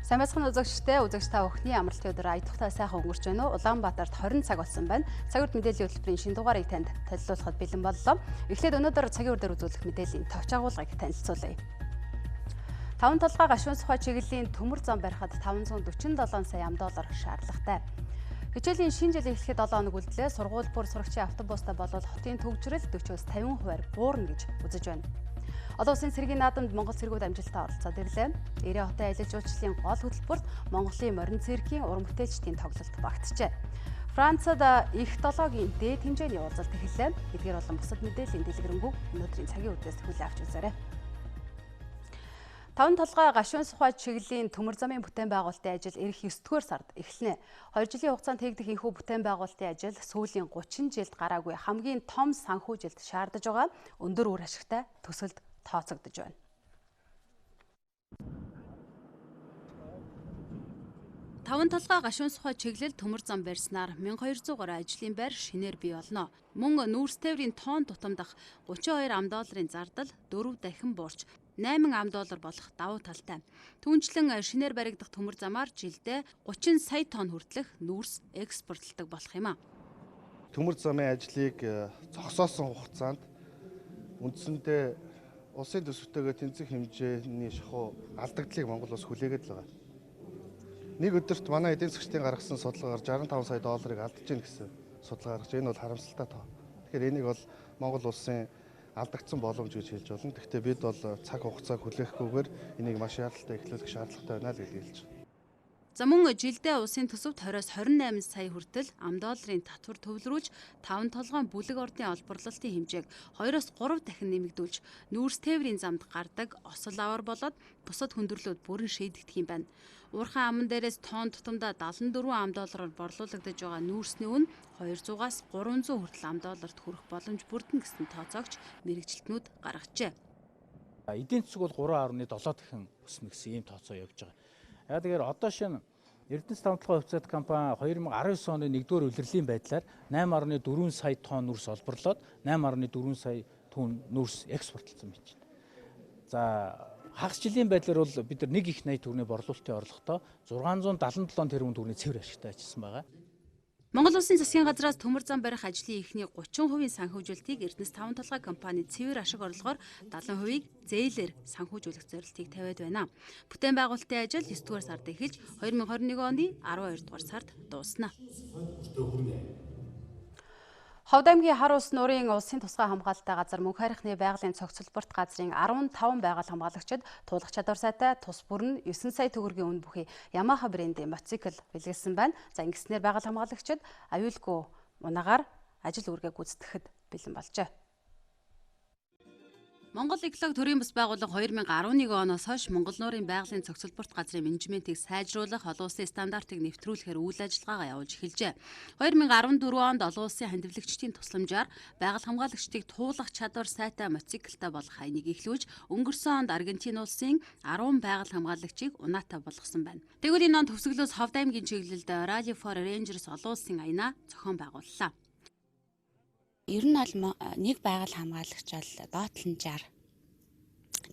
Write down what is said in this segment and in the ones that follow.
Сайн байцгаана үзэгч та бүхний амралтын өдөр аятухтай сайхан өнгөрч байна уу? Улаанбаатарт 20 цаг болсон байна. Цагийн мэдээллийн хөтөлбөрийн шинэ дугаарыг танд танилцуулахад бэлэн боллоо. Эхлээд өнөөдөр цагийн урдаар үзүүлэх мэдээллийн товч агуулгыг танилцуулъя. 5 толгой гашуун сухай чиглэлийн төмөр зам барихад 547 сая $5 шаардлагатай. Хичээлийн шинэ жил эхлэхэд 7 хоног үлдлээ. Сургууль бүр сурагчийн автобустай болоод хотын төвчрөл 40-50% буурна гэж үзэж байна. Олон улсын цэргийн наадамд Монгол цэргүүд амжилттай оролцоод ирлээ. Ирээ хотын аялал жуулчлалын гол хөтөлбөрт Монголын морин цэргийн уран бүтээлчдийн тоглолт багтжээ. Францад их 7-гийн дээд хэмжээний уулзалт эхэллээ. Эдгээр болон бусад мэдээллийн дэлгэрэнгүй өнөөдрийн цагийн үдээс хүлээн авч үзээрэй. 5 толгой гашуун сухай чиглэлийн төмөр замын бүтээн байгуулалтын ажил ирэх 9-р сард эхэлнэ. 2 жилийн хугацаанд хийгдэх энэхүү бүтээн байгуулалтын ажил сүүлийн 30 жилд гараагүй хамгийн том санхүүжилт шаардаж байгаа өндөр үр ашигтай төсөлд тооцогдож байна. Таван толгой гашуун сухай чиглэл төмөр зам барьснаар 1200 гаруй ажлын байр шинээр бий болно. Мөн нүүрс тээврийн тоон тутамдах $32 зардал 4 дахин буурч $8 болох давуу талтай. Түүнчлэн шинээр баригдах төмөр замаар жилдээ 30 сая тонн хүртэлх нүүрс экспортлдог болох юм а. Төмөр замын ажлыг зогсоосон хугацаанд үндсэндээ улсын төсөвтэйгээ тэнцэх хэмжээний шахуу алдагдлыг Монгол улс хүлээгээд л байгаа. Нэг өдөрт манай эдийн засгийн гаргасан судалгаагаар $65 сая алдаж гин гэсэн судалгаа гаргаж. Энэ бол харамсалтай тоо. Тэгэхээр энийг бол Монгол улсын алдагдсан боломж гэж хэлж болно. Гэхдээ бид бол цаг хугацааг хүлээхгүйгээр энийг маш яаралтай эхлүүлэх шаардлагатай байна л гэж хэлж байна. За мөн жилдээ улсын төсөвт 20-28 сая хүртэл $10 татвар төвлөрүүлж 5 толгойн бүлэг ордын олборлолтын хэмжээг 2-3 дахин нэмэгдүүлж нүүрс тээврийн замд гардаг осол аваар болоод бусад хүндрэлүүд бүрэн шийдэгдэх юм байна. Уурхайн аман дээрээс тоон тутамдаа $74 борлуулагдаж байгаа нүүрсний үн 200-аас 300 хүртэл $10 хүрэх боломж бүрдэн гэсэн тооцоогч мэрэгчлэтнүүд гаргажээ. Эдийн засаг бол 3.7 дахин өснө гэсэн ийм тооцоо явж байгаа. Яг тэгэхээр одоо шинэ Эрдэнэс тавталгын хувьцаат компани 2019 оны 1-р улирлын байдлаар 8.4 сая тонн нүрс олборлоод 8.4 сая тонн нүрс экспортлсон байж байна. За хагас жилийн байдлаар бол бид нар 1 их 80 төгрөгийн борлуулалтын орлоготой 677 тэрбум төгрөгийн цэвэр ашигтай ажилласан байгаа. Монгол улсын засгийн газраас төмөр зам барих ажлын ихний 30% санхүүжүүлэлтийг Эрдэнэс 5 толгой компани цэвэр ашиг орлогоор 70%-ийг зээлээр санхүүжүүлэх зорилтыг тавиад байна. Бүтээн байгуулалтын ажил 9-р сард эхэлж 2021 оны 12-р сард дуусна. Ховд аймгийн хар ус нуурын улсын тусгай хамгаалалттай газар мөнх хайрхны байгалийн цогцлборт газрын 15 байгаль хамгаалагчид туулах чадвар сайтай тус бүр нь 9 сая төгрөгийн үн бүхий Yamaha брендийн мотоцикл бэлгэлсэн байна. За ингэснээр байгаль хамгаалагчид аюулгүй унагаар ажил үүргээ гүйцэтгэхэд бэлэн болжээ. Монгол эколог төрийн бас байгууллага 2011 оноос хойш Монгол нуурын байгалийн цогцлборт газрын менежментийг сайжруулах олон улсын стандартыг нэвтрүүлэхээр үйл ажиллагаагаа явуулж эхэлжээ. 2014 онд олон улсын хандивлагчдын тусламжаар байгаль хамгаалагчдыг туулах чадвар сайтай мотоциклтай болох хаяныг эхлүүлж өнгөрсөн онд Аргентин улсын 10 байгаль хамгаалагчийг унаатай болгосон байна. Тэгвэл энэ онд төвсгөлөөс Ховд аймгийн чиглэлд Rally for Rangers олон улсын аянаа зохион байгууллаа. Ер нь бол нэг байгаль хамгаалагч бол доотлон 60,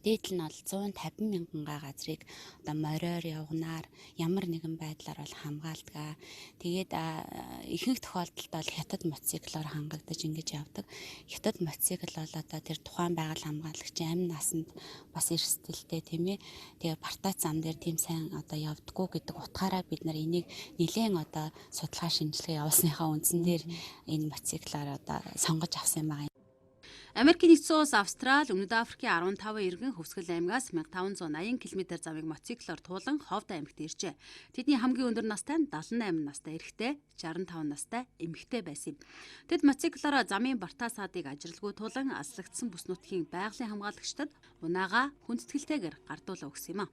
дээдл нь бол 150 мянган газрыг одоо мориор явгнаар ямар нэгэн байдлаар бол хамгаалдаг. Тэгээд ихэнх тохиолдолд бол хятад мотоциклоор хангагдаж ингэж явдаг. Хятад мотоцикл бол одоо тэр тухайн байгаль хамгаалагчийн амь насанд бас эрсдэлтэй тийм ээ. Тэгээ партаа зам дээр тийм сайн одоо явдггүй гэдэг утгаараа бид нар энийг нэлээд одоо судалгаа шинжилгээ явуулсныхаа үндсэн дээр энэ мотоциклаар одоо сонгож авсан юм байна. Америкийн нэгдсэн улс, Австрали, Өмнөд Африкийн 15 иргэн Хөвсгөл аймгаас 1580 км замыг мотоциклоор туулан Ховд аймагт иржээ. Тэдний хамгийн өндөр настай нь 78 настай эрэгтэй, 65 настай эмэгтэй байсан юм. Тэд мотоциклоор замын бартаа саадыг ажирлгүй туулан аслагдсан бүс нутгийн байгалийн хамгаалагчдад унаага хүндэтгэлтэйгээр гардуулаа өгсөн юм а.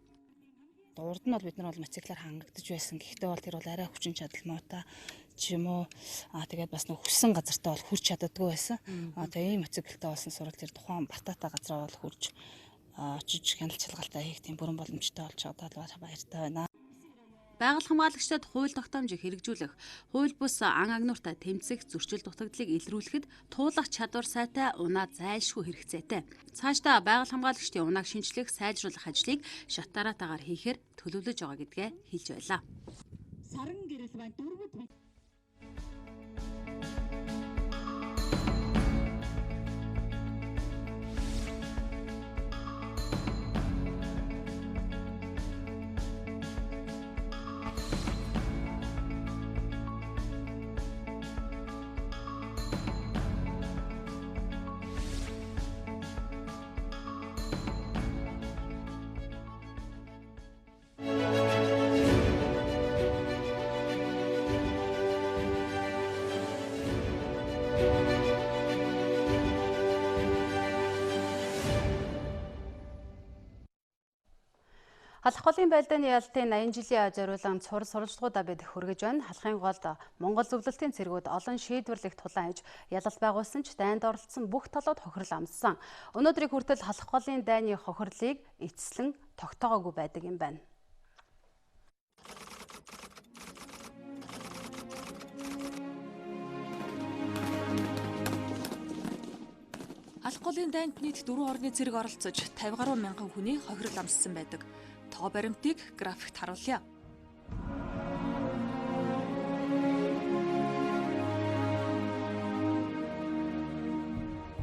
Урд нь бол бид нар бол мотоциклаар хангагдаж байсан. Гэхдээ бол тэр бол арай хүчин чадал муутай ч юм уу. Тэгээд бас нэг хүссэн газартаа бол хүрч чаддаггүй байсан. Тэгээ ийм мотоциклтай болсон сурал тэр тухайн бартаатай газараа бол хүрч очиж хяналт чалгаалтай хийх тийм бүрэн боломжтой болж чадаад баяртай байна. Байгаль хамгаалагчдад хууль тогтоомжийг хэрэгжүүлэх, хууль бус ан агнууртаа тэмцэх, зөрчил дутагдлыг илрүүлэхэд туулах чадвар сайтай унаа зайлшгүй хэрэгцээтэй. Цаашдаа байгаль хамгаалагчдын унааг шинжлэх, сайжруулах ажлыг шат дараатаагаар хийхээр төлөвлөж байгаа гэдгээ хэлж байлаа. Саран гэрэл байна дөрвөд Халах голын байлдааны ялтын 80 жилийн зориулан цур сурвалжлагуудаа бид хүргэж байна. Халахын голд Монгол зөвлөлтийн цэргүүд олон шийдвэрлэх тулаан хийж ялалт байгуулсан ч дайнд оролцсон бүх талууд хохирол амссан. Өнөөдрийг хүртэл халах голын дайны хохирлыг эцэслэн тогтоогоогүй байдаг юм байна. Халах голын дайнд нийт 4 орны цэрэг оролцож 50 гаруй мянган хүний хохирол амссан байдаг. Тоо баримтыг графикт харуулъя.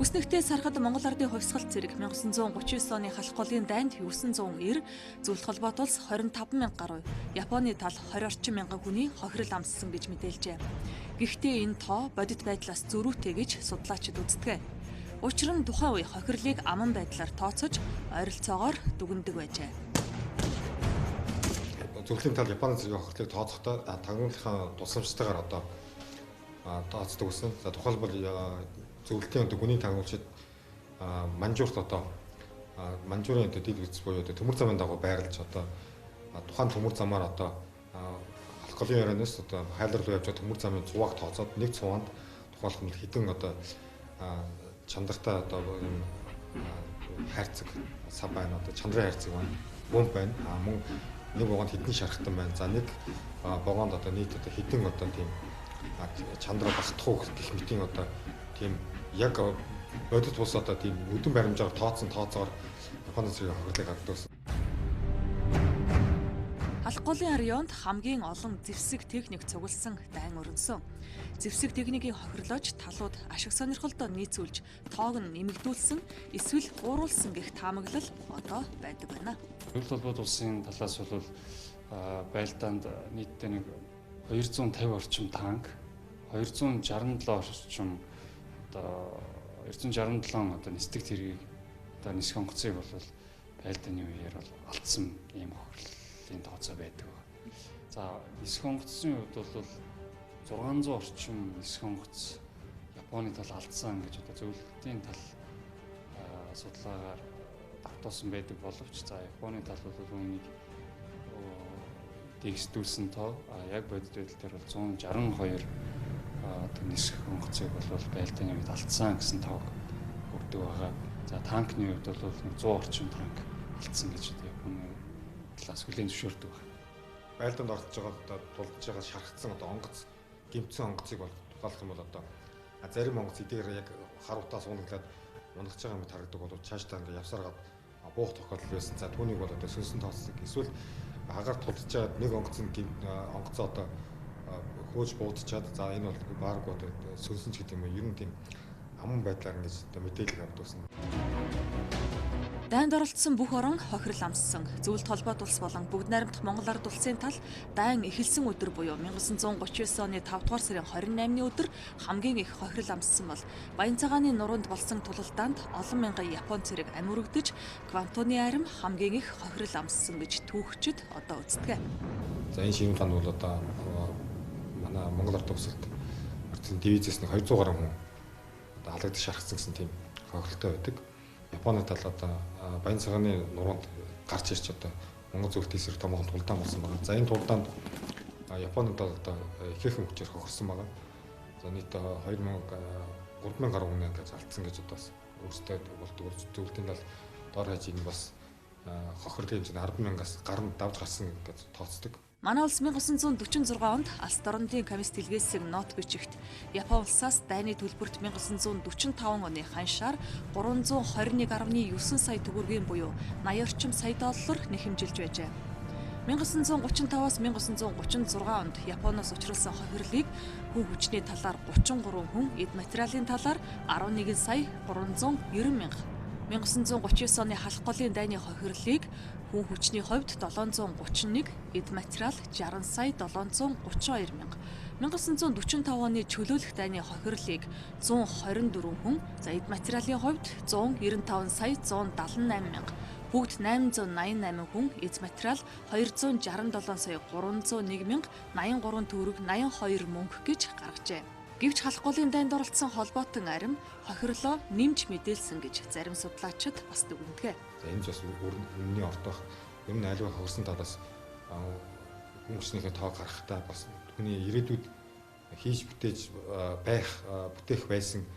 Үснэгтээ сархад Монгол Ардын хувьсгал цэрэг 1939 оны халах голын дайнд 990, зөвлөлт холбоот улс 25,000 гаруй, Японы тал 20 орчим мянган хүний хохирол амссан гэж мэдээлжээ. Гэхдээ энэ тоо бодит байдлаас зөрүүтэй гэж судлаачид үздэг. Учир нь тухайн үе хохирлыг аман байдлаар тооцож ойролцоогоор дүгнэдэг байжээ. Зөвлөлийн тал Японы цэргийн хохирлыг тооцохдоо тагнуулынхаа тусламжтайгаар одоо тооцдог гэсэн. За тухайлбал зөвлөлийн гүний тагнуулчид манжуурт одоо манжуурын дэд үз буюу төмөр замын дагуу байрлаж одоо тухайн төмөр замаар одоо халах голын ярианаас одоо хайларлуу явж байгаа төмөр замын цувааг тооцоод нэг цуваанд тухайлбал хэдэн одоо чандартай одоо хайрцаг сав байна, одоо чандрын хайрцаг байна, бомб байна. Мөн нэг богонд хэдэн шархтан байна. За нэг богонд одоо нийт одоо хэдэн одоо тийм чандраа багтах уу гэх мэтийн одоо тийм яг бодит бус одоо тийм өдөн баримжаар тооцсон тооцоогоор Японы цэргийн хохирлыг хадгалсан. Халах голын районд хамгийн олон зэвсэг техник цугласан дайн өрнсөн. Зэвсэг техникийн хохирлооч талууд ашиг сонирхолтой нийцүүлж тоог нь нэмэгдүүлсэн эсвэл бууруулсан гэх таамаглал одоо байдаг байна. Зөвлөлт холбоот улсын талаас бол байлдаанд нийтдээ нэг 250 орчим танк, 267 орчим одоо 267 одоо нисдэг тэргийг одоо нисэх онгоцыг бол байлдааны үеэр бол алдсан ийм хохирлын тооцоо байдаг. За нисэх онгоцны хувьд бол 600 орчим нисэх онгоц Японы тал алдсан гэж одоо зөвлөлтийн тал судалгаагаар давтуулсан байдаг боловч за Японы тал бол үүнийг дэгсдүүлсэн тоо яг бодит байдал дээр бол 162 нисэх онгоцыг бол байлдааны үед алдсан гэсэн тоог өгдөг байгаа. За танкны хувьд бол 100 орчим танк алдсан гэж Японы талаас хүлээн зөвшөөрдөг байна. Байлдаанд оролцож байгаа тулдж байгаа шархсан одоо онгоц гимтсэн онгоцыг бол тухайлах юм бол одоо зарим онгоц эдгээр яг харуудаа суунаглаад унагч байгаа мэт харагдаг бол цаашдаа ингээ явсараад буух тохиолдол байсан. За түүнийг бол одоо сүнсэн тооцдог. Эсвэл агаар тулдж байгаа нэг онгоцын онгоцоо одоо хөөж буудчихад за энэ бол бааргүй одоо сүнсэнч гэдэг юм уу ер нь тийм аман байдлаар ингэж одоо мэдээлэл авдагсан. Дайнд оролцсон бүх орон хохирол амссан. Зөвлөлт холбоот улс болон бүгд найрамдах Монгол Ард улсын тал дайн эхэлсэн өдөр буюу 1939 оны 5 дугаар сарын 28-ны өдөр хамгийн их хохирол амссан бол Баян цагааны нуруунд болсон тулалдаанд олон мянган Япон цэрэг амьурагдж Квантуны арим хамгийн их хохирол амссан гэж түүхчид одоо үздэг. За энэ шийдвэр танд бол одоо манай Монгол Ард улсад орцсон дивизээс нэг 200 гаруй хүн одоо халагдаж шархсан гэсэн тийм хохиролтой байдаг. Японы тал одоо Баян цагааны нуруунд гарч ирж одоо Монгол зөвлөлтийн эсрэг томоохон тулдаан болсон байна. За энэ тулдаанд Японы тал одоо ихээхэн хүчээр хохирсон байна. За нийт 3000 гаруй хүн ингэж алдсан гэж одоо өөрсдөө болдог зөвлөлтийн тал доор хажиг нь бас хохирлын хэмжээ 10,000-аас гарна давж гарсан гэж тооцдог. Манай улс 1946 онд Алс дорнодын комист илгээсэн нот бичигт Япон улсаас дайны төлбөрт 1945 оны ханшаар 321.9 сая төгрөгийн буюу 80 орчим сая доллар нэхэмжилж байжээ. 1935-аас 1936 онд Японоос учруулсан хохирлыг хүн хүчний талаар 33 хүн, эд материалын талаар 11 сая 390 мянга. 1939 оны халах голын дайны хохирлыг хүн хүчний хувьд 731, эд материал 60 сая 732 мянга. 1945 оны чөлөөлөх дайны хохирлыг 124 хүн, за эд материалын хувьд 195 сая 178 мянга. Бүгд 888 хүн, эд материал 267 сая 301 мянга 83 төгрөг 82 мөнгө гэж гаргажээ. Гэвч халах голын дайнд оролцсон холбоотон арим хохирлоо нэмж мэдээлсэн гэж зарим судлаачид бас дүгнэдэг. За энэ бас үнний ордох ер нь альва хөрсөн талаас хүмүүсийнхээ тоо гарахтаа бас түүний ирээдүйд хийж бүтээх байсан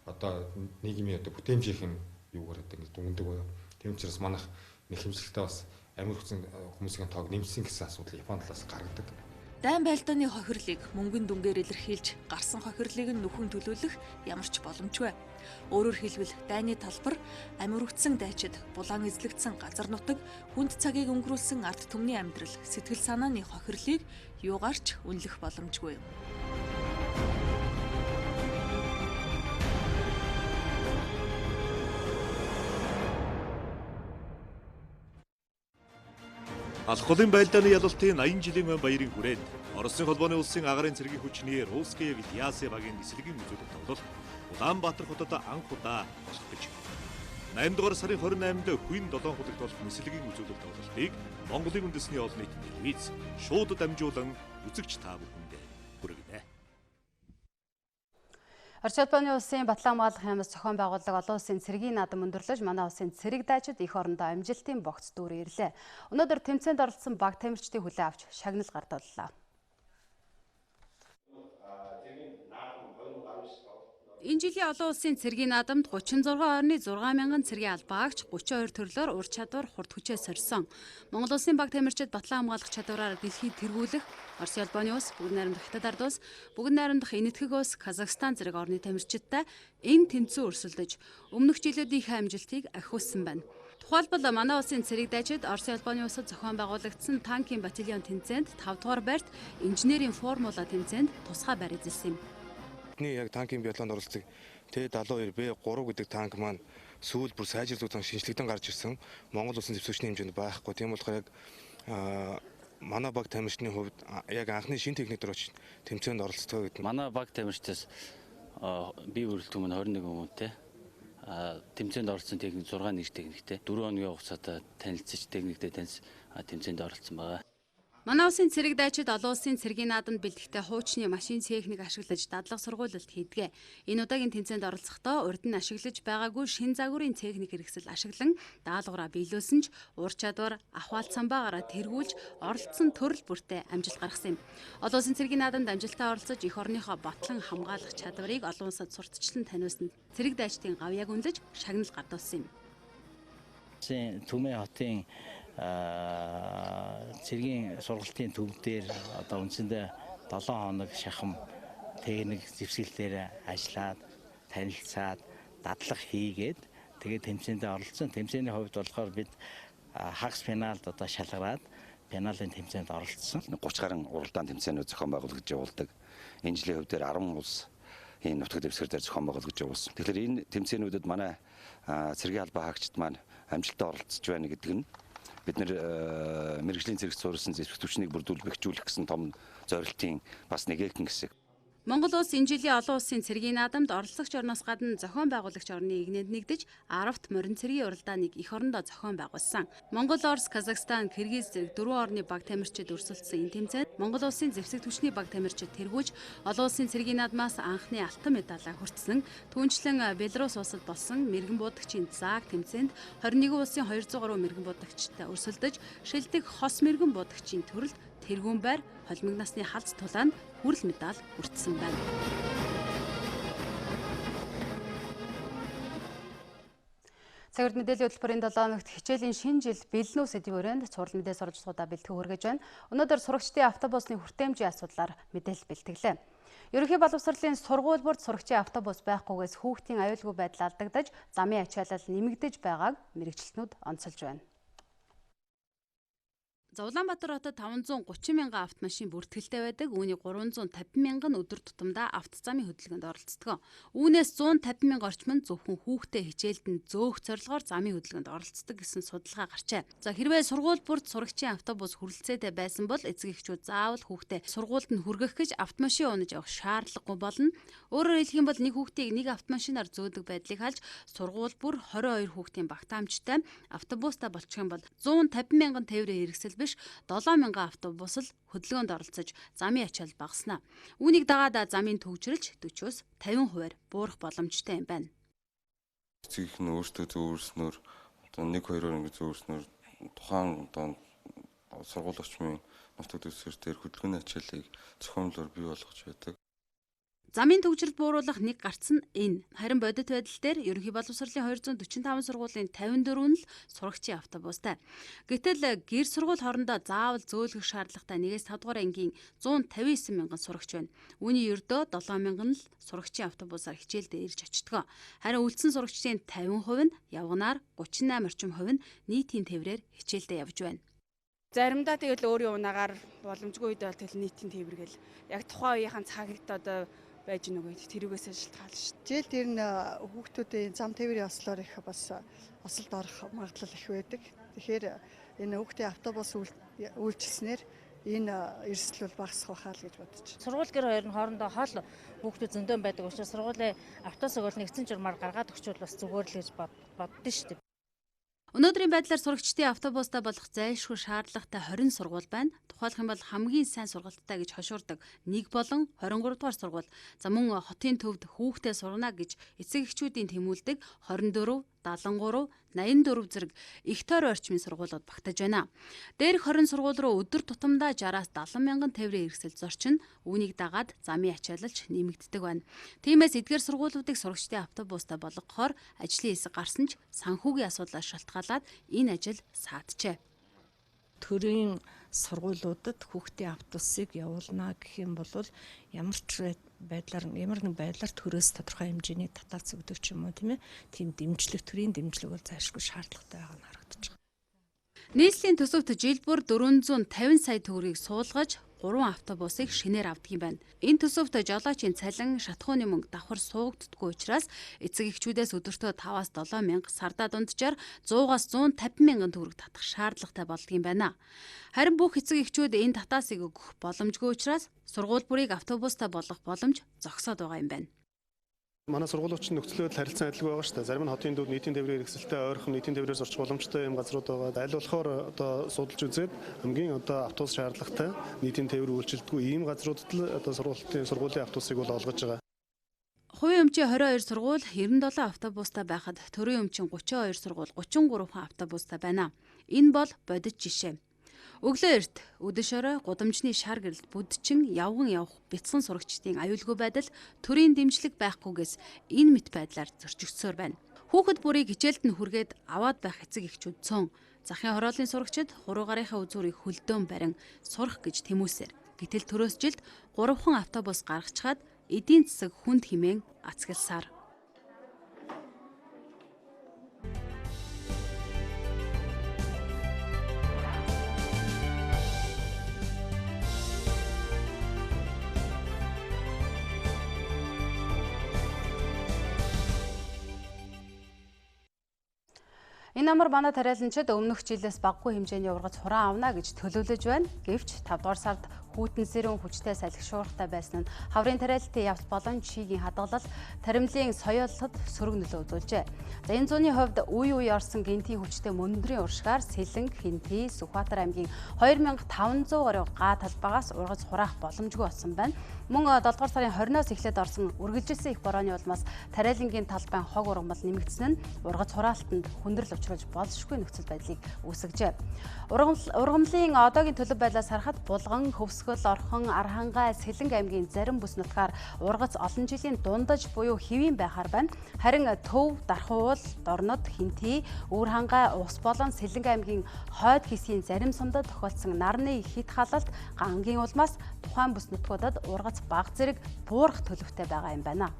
одоо нийгмийн одоо бүтээмжийнх нь юугаар гэдэг ингэ дүндэг байна. Тийм учраас манайх нэг хэмжлэгтээ бас амир хүчин хүмүүсийн тоог нэмсэн гэсэн асуудал Японы талаас гаргадаг. Дайн байлдааны хохирлыг мөнгөн дүнгээр илэрхийлж гарсан хохирлыг нөхөн төлөөлөх ямар ч боломжгүй. Өөрөөр хэлбэл дайны талбар амир хүчсэн дайчид булаан эзлэгдсэн газар нутаг хүнд цагийг өнгөрүүлсэн ард түмний амьдрал сэтгэл санааны хохирлыг юугаарч үнэлэх боломжгүй. Алах голын байлдааны ялалтын 80 жилийн баярын хүрээнд Оросын холбооны улсын агарын цэргийн хүчний Русская Витязя багийн нислэгийн үзүүлэлт тоглол Улаанбаатар хотод анх удаа болох гэж. 8 дугаар сарын 28-нд Хүн 7 хуудагт болох нислэгийн үзүүлэлт тоглолтыг Монголын үндэсний олон нийтийн телевиз шууд дамжуулан үзэгч та бүхэндээ хүргэнэ. Орчин улбаны улсын Батлан хамгаалах ямаас зохион байгуулалт олон улсын цэргийн наадам өндөрлөж манай улсын цэрэг дайчид их орондоо амжилтын богц дүүрэн ирлээ. Өнөөдөр тэмцээнд оролцсон баг тамирчдын хүлээн авч шагнал гардууллаа. Энэ жилийн олон улсын цэргийн наадамд 36.6 цэргийн албаагч 32 төрлөөр ур чадвар хурд хүчээ сорьсон. Монгол улсын баг тамирчид Батлан хамгаалах чадвараар дэлхийд тэргүүлэх Оросын улбаны улс, бүгд найрамдах Хятад ард улс, бүгд найрамдах Энэтхэг улс, Казахстан зэрэг орны тамирчидтай энэ тэмцээн өрсөлдөж өмнөх жилүүдийнхээ амжилтыг ахиулсан байна. Тухайлбал манай улсын цэрэг дайчид Оросын улбаны улсад зохион байгуулагдсан танкийн батальон тэмцээнд 5 дугаар байрт инженерийн формула тэмцээнд тусгай байр эзэлсэн юм. Яг танкийн биатлонд оролцдог Т-72Б3 гэдэг танк маань сүүл бүр сайжруулалтан шинжлэгдэн гарч ирсэн. Монгол улсын зэвсэгчний хэмжээнд байхгүй. Тийм болохоор яг манай баг тамирчны хувьд яг анхны шин техник дээр очиж тэмцээнд оролцдог гэдэг. Манай баг тамирчдаас бие бүрэлдэхүүн 21 хүмүүнтэй тэмцээнд оролцсон техник 6 нэг техниктэй 4 хоногийн хугацаанд танилцж техниктэй тэмцээнд оролцсон байгаа. Манай улсын цэрэг дайчид олон улсын цэргийн наадамд бэлтгэхдээ хуучны машин техник ашиглаж дадлага сургуулилт хийдэг. Энэ удаагийн тэмцээнд оролцохдоо урд нь ашиглаж байгаагүй шин загварын техник хэрэгсэл ашиглан даалгавраа биелүүлсэн ч ур чадвар ахвал цамбаагаараа тэргүүлж оролцсон төрөл бүртээ амжилт гаргасан юм. Олон улсын цэргийн наадамд амжилтаа оролцож эх орныхоо батлан хамгаалах чадварыг олон улсад сурталчлан таниулсан цэрэг дайчдын гавьяаг үнэлж шагнал гардуулсан юм. Түмэн хотын цэргийн сургалтын төв дээр одоо үндсэндээ 7 хоног шахам техник зэвсгэлээр ажиллаад танилцаад дадлага хийгээд тэгээд тэмцээндээ оролцсон. Тэмцээний хувьд болохоор бид хагас пеналд одоо шалгараад пеналын тэмцээнд оролцсон. 30 гаруй уралдаан тэмцээнүүд зохион байгуулагдж явуулдаг. Энэ жилийн хувьд 10 улс энэ нутаг дэвсгэр дээр зохион байгуулагдж явуулсан. Тэгэхээр энэ тэмцээнүүдэд манай цэргийн албаа хаагчид маань амжилттай оролцож байна гэдэг нь бид нэр мэрэгжлийн зэрэгт суурилсан зэвсэг түвшнийг бүрдүүлбэгжүүлэх гэсэн том зорилтын бас нэгэн хэсэг. Монгол улс энэ жилийн олон улсын цэргийн наадамд оролцогч орноос гадна зохион байгуулагч орны игнэнд нэгдэж 10-т морин цэргийн уралдааныг эх орондоо зохион байгуулсан. Монгол, Орос, Казахстан, Киргиз зэрэг 4 орны баг тамирчид өрсөлдсөн энэ тэмцээнд Монгол улсын зэвсэг түвшний баг тамирчид тэргүүлж олон улсын цэргийн наадмаас анхны алтан медалаа хүртсэн. Түүнчлэн Белорус улсад болсон мэрэгэн буудагчийн зааг тэмцээнд 21 улсын 200 гаруй мэрэгэн буудагчтай өрсөлдөж шилдэг хос мэрэгэн буудагчийн төрөлд тэргүүн байр, холимог насны халз тулаанд хүрэл медаль хүртсэн байна. Цагийн мэдээллийн хөтөлбөрийн 7 хоногт хичээлийн шинэ жил бэлэн үү сэдвийн өрөөнд цуврал мэдээ сурвалжлуудаа бэлтгэх хүргэж байна. Өнөөдөр сурагчдын автобусны хүртээмжийн асуудлаар мэдээлэл бэлтгэлээ. Ерөнхий боловсролын сургууль бүрд сурагчийн автобус байхгүйгээс хүүхдийн аюулгүй байдал алдагдаж, замын ачаалал нэмэгдэж байгааг мэрэгчлэтнүүд онцолж байна. Улаанбаатар хотод 530 мянган автомашин бүртгэлтэй байдаг. Үүнийг 350 мянган өдөр тутамдаа автозамын хөдөлгөөнд оролцдог. Үүнээс 150 мянга орчим нь зөвхөн хүүхдээ хичээлд зөөх зорилгоор замын хөдөлгөөнд оролцдог гэсэн судалгаа гарчээ. Хэрвээ сургууль бүрд сурагчийн автобус хүрэлцээтэй байсан бол эцэг эхчүүд заавал хүүхдээ сургуульд нь хүргэх гэж автомашин унаж явах шаардлагагүй болно. Өөрөөр хэлэх юм бол нэг хүүхдийг нэг автомашинаар зөөдөг байдлыг халж сургууль бүр 22 хүүхдийн багтаамжтай автобустай болчих юм бол 150 мянган тээврийн хэрэгсэл 7 мянган автобус л хөдөлгөөнд оролцож замын ачаал багаснаа. Үүнийг дагаад замын төвчрэлж 40-оос 50% буурах боломжтой юм байна. Эцэг их нь өөртөө зөөрснөөр одоо 1-2-оор ингэ зөөрснөөр тухайн одоо сургууль орчмын нутаг дэвсгэр дээр хөдөлгөөний ачааллыг зохиомжлоор бий болгож байдаг. Замын төвчрэлд бууруулах нэг гарц нь энэ. Харин бодит байдал дээр ерөнхий боловсролын 245 сургуулийн 54 нь л сурагчийн автобустай. Гэтэл гэр сургууль хоорондоо заавал зөөлгөх шаардлагатай 1-5 дугаар ангийн 159 мянган сурагч байна. Үүний ердөө 7 мянган л сурагчийн автобусаар хичээлдээ ирж очдог. Харин үлдсэн сурагчдын 50% нь явганаар 38 орчим хувь нь нийтийн тээврээр хичээлдээ явж байна. Заримдаа тэгэл өөрийн унаагаар боломжгүй үед бол тэгэл нийтийн тээвэр гэл яг тухайн үеийнхэн цагт одоо байж нүгэж тэрүүгээс шалтгаалж шүү. Жил тэр нь хүүхдүүдийн зам тээврийн ослоор их бас осолд орох магадлал их байдаг. Тэгэхээр энэ хүүхдийн автобус үйлчилснээр энэ эрсдэл бол багасах байхаа л гэж бодож байна. Сургууль гэр хоёр нь хоорондоо хол хүүхдүүд зөндөө байдаг учраас сургуулийн автобусыг бол нэгдсэн журмаар гаргаад өгчвөл бас зүгээр л гэж боддоо шүү дээ. Өнөөдрийн байдлаар сурагчдын автобустай болох зайлшгүй шаардлагатай 20 сургууль байна. Тухайлх юм бол хамгийн сайн сургалттай гэж хошуурдаг 1 болон 23 дугаар сургууль. Мөн хотын төвд хүүхдээ сурна гэж эцэг эхчүүдийн тэмүүлдэг 24, 73, 84 зэрэг их тойрон орчмын сургуулиуд багтаж байна. Дээрх 20 сургууль руу өдөр тутамдаа 60-аас 70 мянган тээврийн хэрэгсэл зорчин, үүнийг дагаад замын ачаалалч нэмэгддэг байна. Тиймээс эдгээр сургуулиудыг сурагчдын автобустай болгохоор ажлын хэсэг гарсан ч санхүүгийн асуудлаас шалтгаалаад энэ ажил сааджээ. Төрийн сургуулиудад хүүхдийн автобусыг явуулна гэх юм бол ямар нэг байдлаар төрөөс тодорхой хэмжээний татаал зүгдэг ч юм уу тийм ээ. Тийм дэмжлэг, төрийн дэмжлэг бол зайлшгүй шаардлагатай байгаа нь харагдаж байна. Нийслэлийн төсөвт жил бүр 450 сая төгрөгийг суулгаж 3 автобусыг шинээр авдаг юм байна. Энэ төсөвт жолоочийн цалин, шатхууны мөнгө давхар суугддаггүй учраас эцэг эхчүүдээс өдөртөө 5-аас 7 мянга, сардаа дунджаар 100-аас 150 мянган төгрөг татах шаардлагатай болдго юм байна. Харин бүх эцэг эхчүүд энэ татаасыг өгөх боломжгүй учраас сургууль бүрийг автобустай болгох боломж зогсоод байгаа юм байна. Манай сургуулиучин нөхцөл байдал харилцан адилгүй байгаа шүү дээ. Зарим нь хотын төвд нийтийн тээврийн хэрэгсэлтэй ойрхон нийтийн тээврээс орчих боломжтой юм газрууд байгаа. Аль болохоор одоо судалж үзээд хамгийн одоо автобус шаардлагатай нийтийн тээвэр үйлчилдэггүй ийм газруудад л одоо сургуулийн автобусыг бол олгож байгаа. Хувийн өмчийн 22 сургууль 97 автобустай байхад төрийн өмчийн 32 сургууль 33 автобустай байна. Энэ бол бодит жишээ. Өглөө эрт өдөш орой гудамжны шар гэрэлд бүдчин явган явах бяцхан сурагчдын аюулгүй байдал төрийн дэмжлэг байхгүйгээс энэ мэт байдлаар зөрчигдсөөр байна. Хүүхэд бүрийг хичээлд нь хүргээд аваад байх эцэг эхчүүд цон захын хорооллын сурагчид 3 гарынхаа үзүүрийг хөлдөөн барин сурах гэж тэмүүлсээр. Гэтэл төрөөс жилд 3хан автобус гаргачаад эдийн засаг хүнд хэмээн ацгалсаар. Энэ амар манай тариаланчид өмнөх жилээс баггүй хэмжээний ургац хураан авна гэж төлөвлөж байна. Гэвч 5 дугаар сард хүүтэн сэрүүн хүчтэй салхишуурхтай байсан нь хаврын тариалалтын явц болон чигийн хадгалал таримлын соёоллоход сөрөг нөлөө үзүүлжээ. За энэ зууны хувьд үе орсон гинтийн хүчтэй мөндрийн уршгаар Сэлэнг, Хинти, Сүхбаатар аймгийн 2500 гаруй га талбайгаас ургац хураах боломжгүй болсон байна. Мөн 7 дугаар сарын 20-оос эхлээд орсон үргэлжилсэн их борооны улмаас тариалангийн талбайн хог ургамал нэмэгдсэн нь ургац хураалтанд хүндрэл учруулж болзошгүй нөхцөл байдлыг үүсгэжээ. Ургамлын одоогийн төлөв байдлаас харахад булган, хөвс Өсгөл, Орхон, Архангай, Сэлэнг аймгийн зарим бүс нутгаар ургац олон жилийн дундаж буюу хэвийн байхаар байна. Харин Төв, Дархуул, Дорнод, Хинтий, Үүрхангай, Ус болон Сэлэнг аймгийн хойд хэсгийн зарим сумдад тохиолдсон нарны хит халалт гангийн улмаас тухайн бүс нутгуудад ургац баг зэрэг буурах төлөвтэй байгаа юм байна.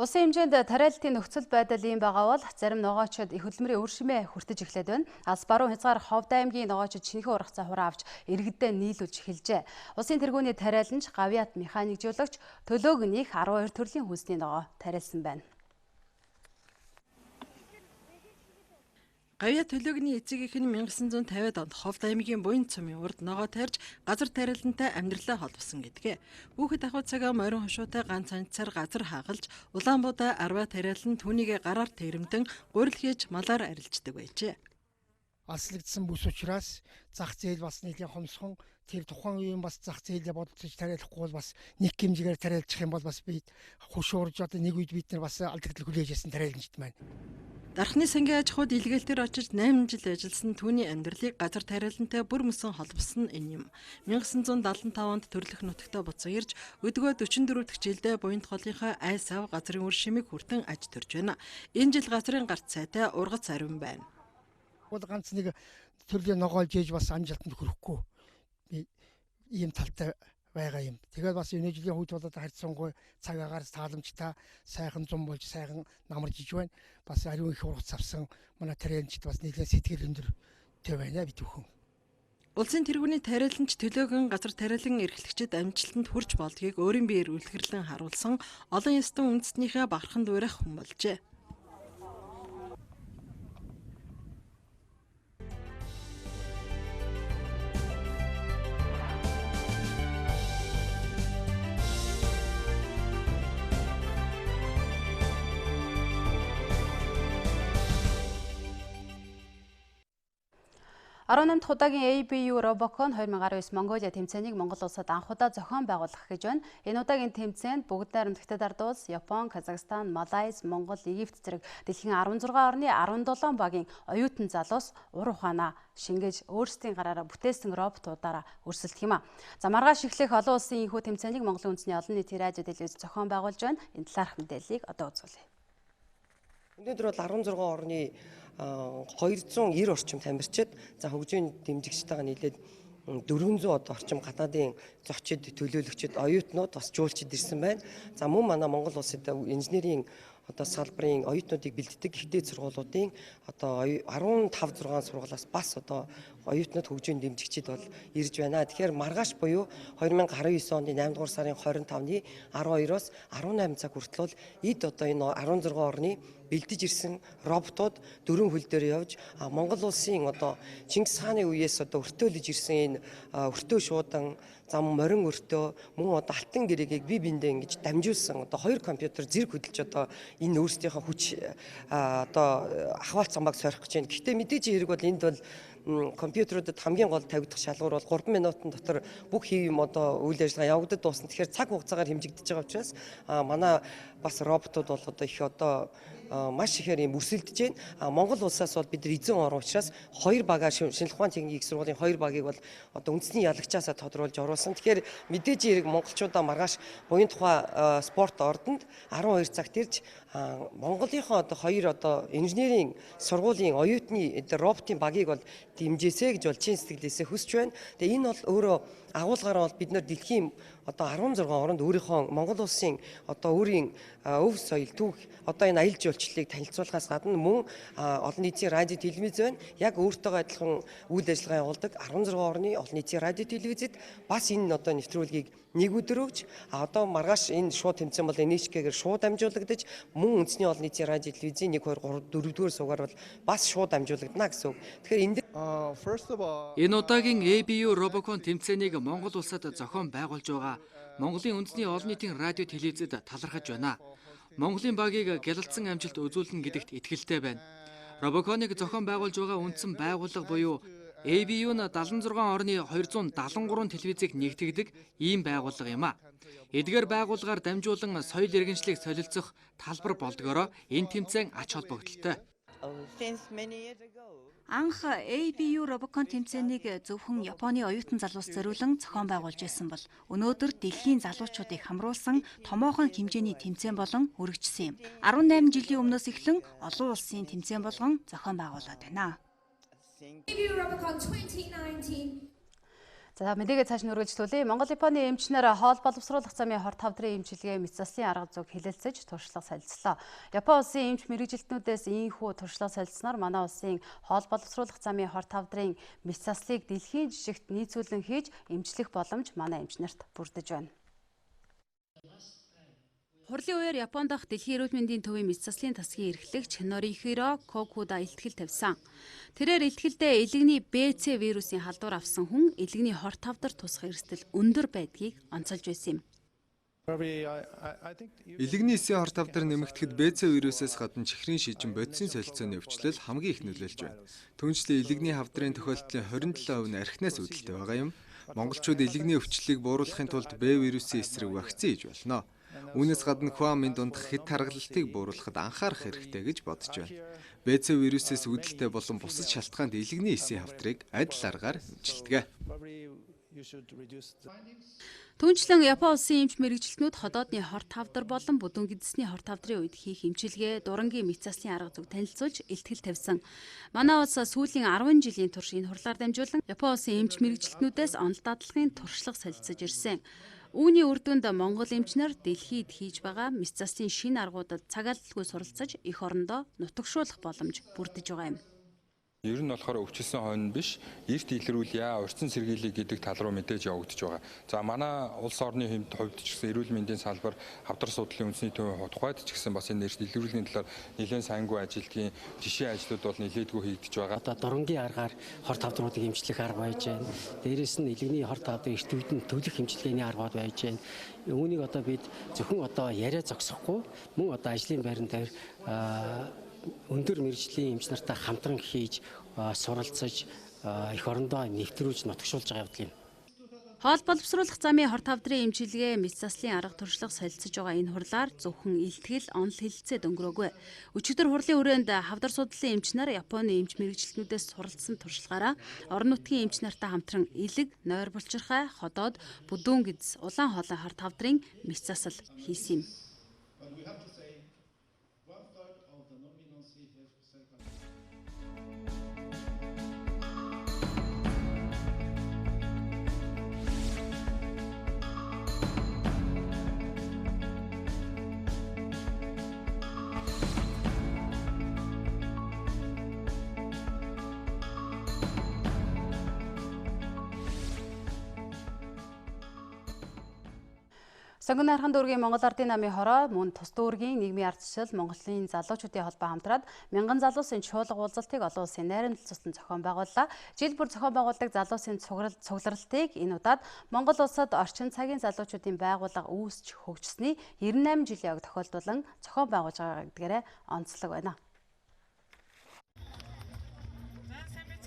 Улсын хэмжээнд тариалалтын нөхцөл байдал ийм байгаа бол зарим ногоочид их хөдөлмөрийн өөршимээ хүртэж эхлээд байна. Алс баруун хязгаар Ховд аймгийн ногоочид шинэхэн ургацаа хураа авч иргэдэд нийлүүлж эхэлжээ. Улсын тэргүүний тариаланч гавьяат механикжуулагч төлөөгнийх 12 төрлийн хүнсний ногоо тариалсан байна. Гавья төлөөгний эцэгийнх нь 1950-ад онд Ховд аймгийн буян цумын урд ногоо тарьж газар тариалантай амьдралаа холбосон гэдгээ. Хүүхэд ахуй цагаа морин хошуутай ганц анцаар газар хаагалж Улаанбуудаа арваа тариалан түүнийгээ гараар тэрэмдэн гурил хийж малаар арилждаг байжээ. Алслагдсан бүс учраас зах зээл бас нэлийн хомсхон тэр тухайн үеийн бас зах зээлээ бодож тариалахгүй бол бас нэг хэмжээгээр тариалчих юм бол бас бид хушуурж одоо нэг үед бид нар бас алдагдал хүлээж ясан тариаланчт маань. Дархны сангийн аж ахуй дэлгээлтээр очиж 8 жил ажилласан түүний амьдралыг газар тариалантай бүр мөсөн холбосон энэ юм. 1975 онд төрлөх нутагтаа буцан ирж өдгөө 44 дахь жилдээ буян холынхаа айс ав газрын үр шимийг хүртэн аж төрж байна. Энэ жил газрын гарт сайтай ургац ариун байна. Бол ганц нэг төрлийн ногоолж ээж бас амжилтанд хүрэхгүй ийм талтай байгаа юм. Тэгээд бас энэ жилийн үед болоод харьцангуй цаг агаар тааламжтай сайхан зам болж сайхан намарж иж байна. Бас ариун их ургац авсан манай тариаланчид бас нэлээд сэтгэл өндөртэй байна бид бүхэн. Улсын тэргүүний тариаланч төлөөгөн газар тариалан эрхлэгчид амжилтанд хүрч болдгийг өөрийн биеэр үлгэрлэн харуулсан олон ёстон үндэстнийхээ багархан дуурайх хүн болжээ. Арван удаагийн ABU Robocon 2019 Mongolia тэмцээнийг Монгол улсад анх удаа зохион байгуулах гэж байна. Энэ удаагийн тэмцээнд бүгд найрамд Хятад ард улс, Япон, Казахстан, Малайз, Монгол, Египт зэрэг дэлхийн 16 орны 17 багийн оюутан залуус ур ухаанаа шингээж өөрсдийн гараараа бүтээсэн роботуудаараа өрсөлдөх юм а. За маргааш эхлэх олон улсын энэхүү тэмцээнийг Монголын үндэсний олон нийтийн радио телевиз зохион байгуулж байна. Энэ талаарх мэдээллийг одоо үзүүлье. Өнөөдөр бол 16 орны 290 орчим тамирчид за хөгжийн дэмжигчтэйгээ нийлээд 400 орчим гадаадын зочид, төлөөлөгчид, оюутнууд бас жуулчид ирсэн байна. За мөн манай Монгол улсад инженерийн салбарын оюутнуудыг бэлддэг ихтэй сургуулиудын 15-6 сургуулиас бас оюутнууд хөгжийн дэмжигчид бол ирж байна. Тэгэхээр маргааш буюу 2019 оны 8 дугаар сарын 25-ны 12-оос 18 цаг хүртэл эд энэ 16 орны бэлдэж ирсэн роботууд дөрвөн хөл дээр явж Монгол улсын Чингис хааны үеэс өртөөлж ирсэн энэ өртөө шуудан зам морин өртөө мөн алтан гэрээгийг бие биендээ ингэж дамжуулсан хоёр компьютер зэрэг хөдөлж энэ өөрсдийнхөө хүч ахвалт замбаг сорих гэж байна. Гэхдээ мэдээж хэрэг бол энд бол компьютеруудад хамгийн гол тавигдах шалгуур бол 3 минутын дотор бүх хэв юм үйл ажиллагаа явагдаад дуусна. Тэгэхээр цаг хугацаагаар хэмжигдэж байгаа учраас манай бас роботууд бол их маш ихээр юм өрсөлдөж байна. Монгол улсаас бол бид нар эзэн орн учраас 2 багаа шинжлэх ухааны техникийн их сургуулийн 2 багийг бол үндэсний ялагчаасаа тодруулж оруулсан. Тэгэхээр мэдээж хэрэг монголчуудаа маргааш буян тухай спорт ордонд 12 цагт ирж Монголынхоо 2 инженерийн сургуулийн оюутны роботын багийг бол дэмжээсэй гэж бол чин сэтгэлээсээ хүсэж байна. Тэгээ энэ бол өөрөө агуулгаараа бол бид нар дэлхийн одоо 16 оронд өөрийнхөө Монгол улсын одоо өөрийн өв соёл түүх одоо энэ аялал жуулчлалыг танилцуулахаас гадна мөн олон нийтийн радио телевиз байна. Яг өөртөө адилхан үйл ажиллагаа явуулдаг 16 орны олон нийтийн радио телевизэд бас энэ одоо нэвтрүүлгийг нэг өдөр өгч одоо маргааш энэ шууд тэмцээн бол NHK-гээр шууд амжуулагдаж мөн үндэсний олон нийтийн радио телевизийн 1 2 3 4-р сугаар бол бас шууд амжуулагдана гэсэн үг. Тэгэхээр энэ энэ удаагийн ABU Robocon тэмцээнийг Монгол улсад зохион байгуулж байгаа Монголын үндэсний олон нийтийн радио телевизэд талархаж байна. Монголын багийг гялалзсан амжилт үзүүлнэ гэдэгт итгэлтэй байна. Robocon-ыг зохион байгуулж байгаа үндсэн байгууллага буюу ABU нь 76 орны 273 телевизийг нэгтгэдэг ийм байгууллага юм а. Эдгээр байгууллагаар дамжуулан соёл иргэншлийг солилцох талбар болдгоороо энэ тэмцээн ач холбогдолтой. Анх ABU Robocon тэмцээнийг зөвхөн Японы оюутан залуус зориулан зохион байгуулж байсан бол өнөөдөр дэлхийн залуучуудыг хамруулсан томоохон хэмжээний тэмцээн болон өргөжсөн юм. 18 жилийн өмнөөс эхлэн олон улсын тэмцээн болгон зохион байгуулад байна. За мэдээгээ цааш нь үргэлжлүүлье. Монгол-Японы эмчнэр хоол боловсруулах замын хорт тавдрын эмчилгээ мэт заслын арга зүйг хэлэлцэж туршлага солилцлоо. Япон улсын эмч мэргэжилтнүүдээс ийхүү туршлага солилцсноор манай улсын хоол боловсруулах замын хорт тавдрын мэт заслыг дэлхийн жижигт нийцүүлэн хийж эмчлэх боломж манай эмчнэрт бүрдэж байна. Хурлын үеэр Японд дахь Дэлхийн эрүүл мэндийн төвийн мэт заслын тасгийн эрхлэгч Норихиро Кокуда илтгэл тавьсан. Тэрээр илтгэлдээ элэгний БЦ вирусын халдвар авсан хүн элэгний хорт тавдар тусах эрсдэл өндөр байдгийг онцолж байсан юм. Элэгний эсийн хорт тавдар нэмэгдэхэд БЦ вирусээс гадна чихрийн шижин бодисын солилцооны өвчлөл хамгийн их нөлөөлж байна. Түүнчлэн элэгний хавдрын тохиолдлын 27% нь архинаас үүдэлтэй байгаа юм. Монголчууд элэгний өвчлөлийг бууруулахын тулд Б вирусын эсрэг вакцин хийж болно. Үүнээс гадна Хуамын дундх хэд таргалалтыг бууруулахад анхаарах хэрэгтэй гэж бодож байна. БЦ вирусээс үүдэлтэй болон бусад шалтгаанд элэгний эсийн хавдрыг адил аргаар эмчилдэг. Түүнчлэн Япон улсын эмч мэргэжилтнүүд ходоодны хорт тавдар болон бүдүүн гэдэсний хорт тавдрын үед хийх эмчилгээ, дурангийн мэт заслын арга зүйг танилцуулж илтгэл тавьсан. Манай улс сүүлийн 10 жилийн турш энэ хурлаар дамжуулан Япон улсын эмч мэргэжилтнүүдээс онол дадлагын туршлага солилцож ирсэн. Үүний үр дүнд Монгол эмчнэр дэлхийд хийж байгаа мэт заслын шинэ аргуудад цагааллгүй суралцаж эх орондоо нутагшуулах боломж бүрдэж байгаа юм. Ер нь болохоор өвчлсөн хойно биш, эрт илрүүлье, урьдчилан сэргийлэх гэдэг тал руу мэдээж явагдаж байгаа. За манай улс орны хувьд ч гэсэн эрүүл мэндийн салбар, хавдар судлалын үндэсний төвийн тухайд ч гэсэн бас энэ эрт илрүүлэхийн талаар нэлээд сайнгүй ажилтгийн жишээ ажлууд бол нэлээдгүй хийгдэж байгаа. Одоо дурангийн аргаар хорт тавдруудыг эмчлэх арга байж байна. Дээрээс нь элэгний хорт тавдрыг эрт үед нь төвлөх эмчилгээний аргууд байж байна. Үүнийг одоо бид зөвхөн одоо яриа зогсохгүй, мөн одоо ажлын байран дээр өндөр мэргэжлийн эмч нартай хамтран хийж суралцаж эх орондоо нэвтрүүлж нутагшуулж байгаа явдал юм. Хоол боловсруулах замын хорт тавдрын эмчилгээ мэт заслын арга туршлага солилцож байгаа энэ хурлаар зөвхөн илтгэл, онол хэлэлцээд өнгөрөөгүй. Өчигдөр хурлын хүрээнд хавдар судлалын эмч нар Японы эмч мэргэжилтнүүдээс суралцсан туршлагаараа орон нутгийн эмч нартай хамтран элэг, нойр булчирхай, ходоод, бүдүүн гэдэс, улаан хоолой хорт тавдрын мэт засал хийсэн юм. Цагийн нархан дүүргийн Монгол Ардын намын хороо мөн тус дүүргийн нийгмийн ардчил Монголын залуучуудын холбоо хамтраад мянган залуусын чуулга уулзалтыг олон улсын найрамдал цусан зохион байгууллаа. Жил бүр зохион байгуулдаг залуусын цугларалтыг энэ удаад Монгол улсад орчин цагийн залуучуудын байгууллага үүсч хөгжсөний 98 жилийн ог тохиолдуулан зохион байгуулж байгаа гэдгээрээ онцлог байна.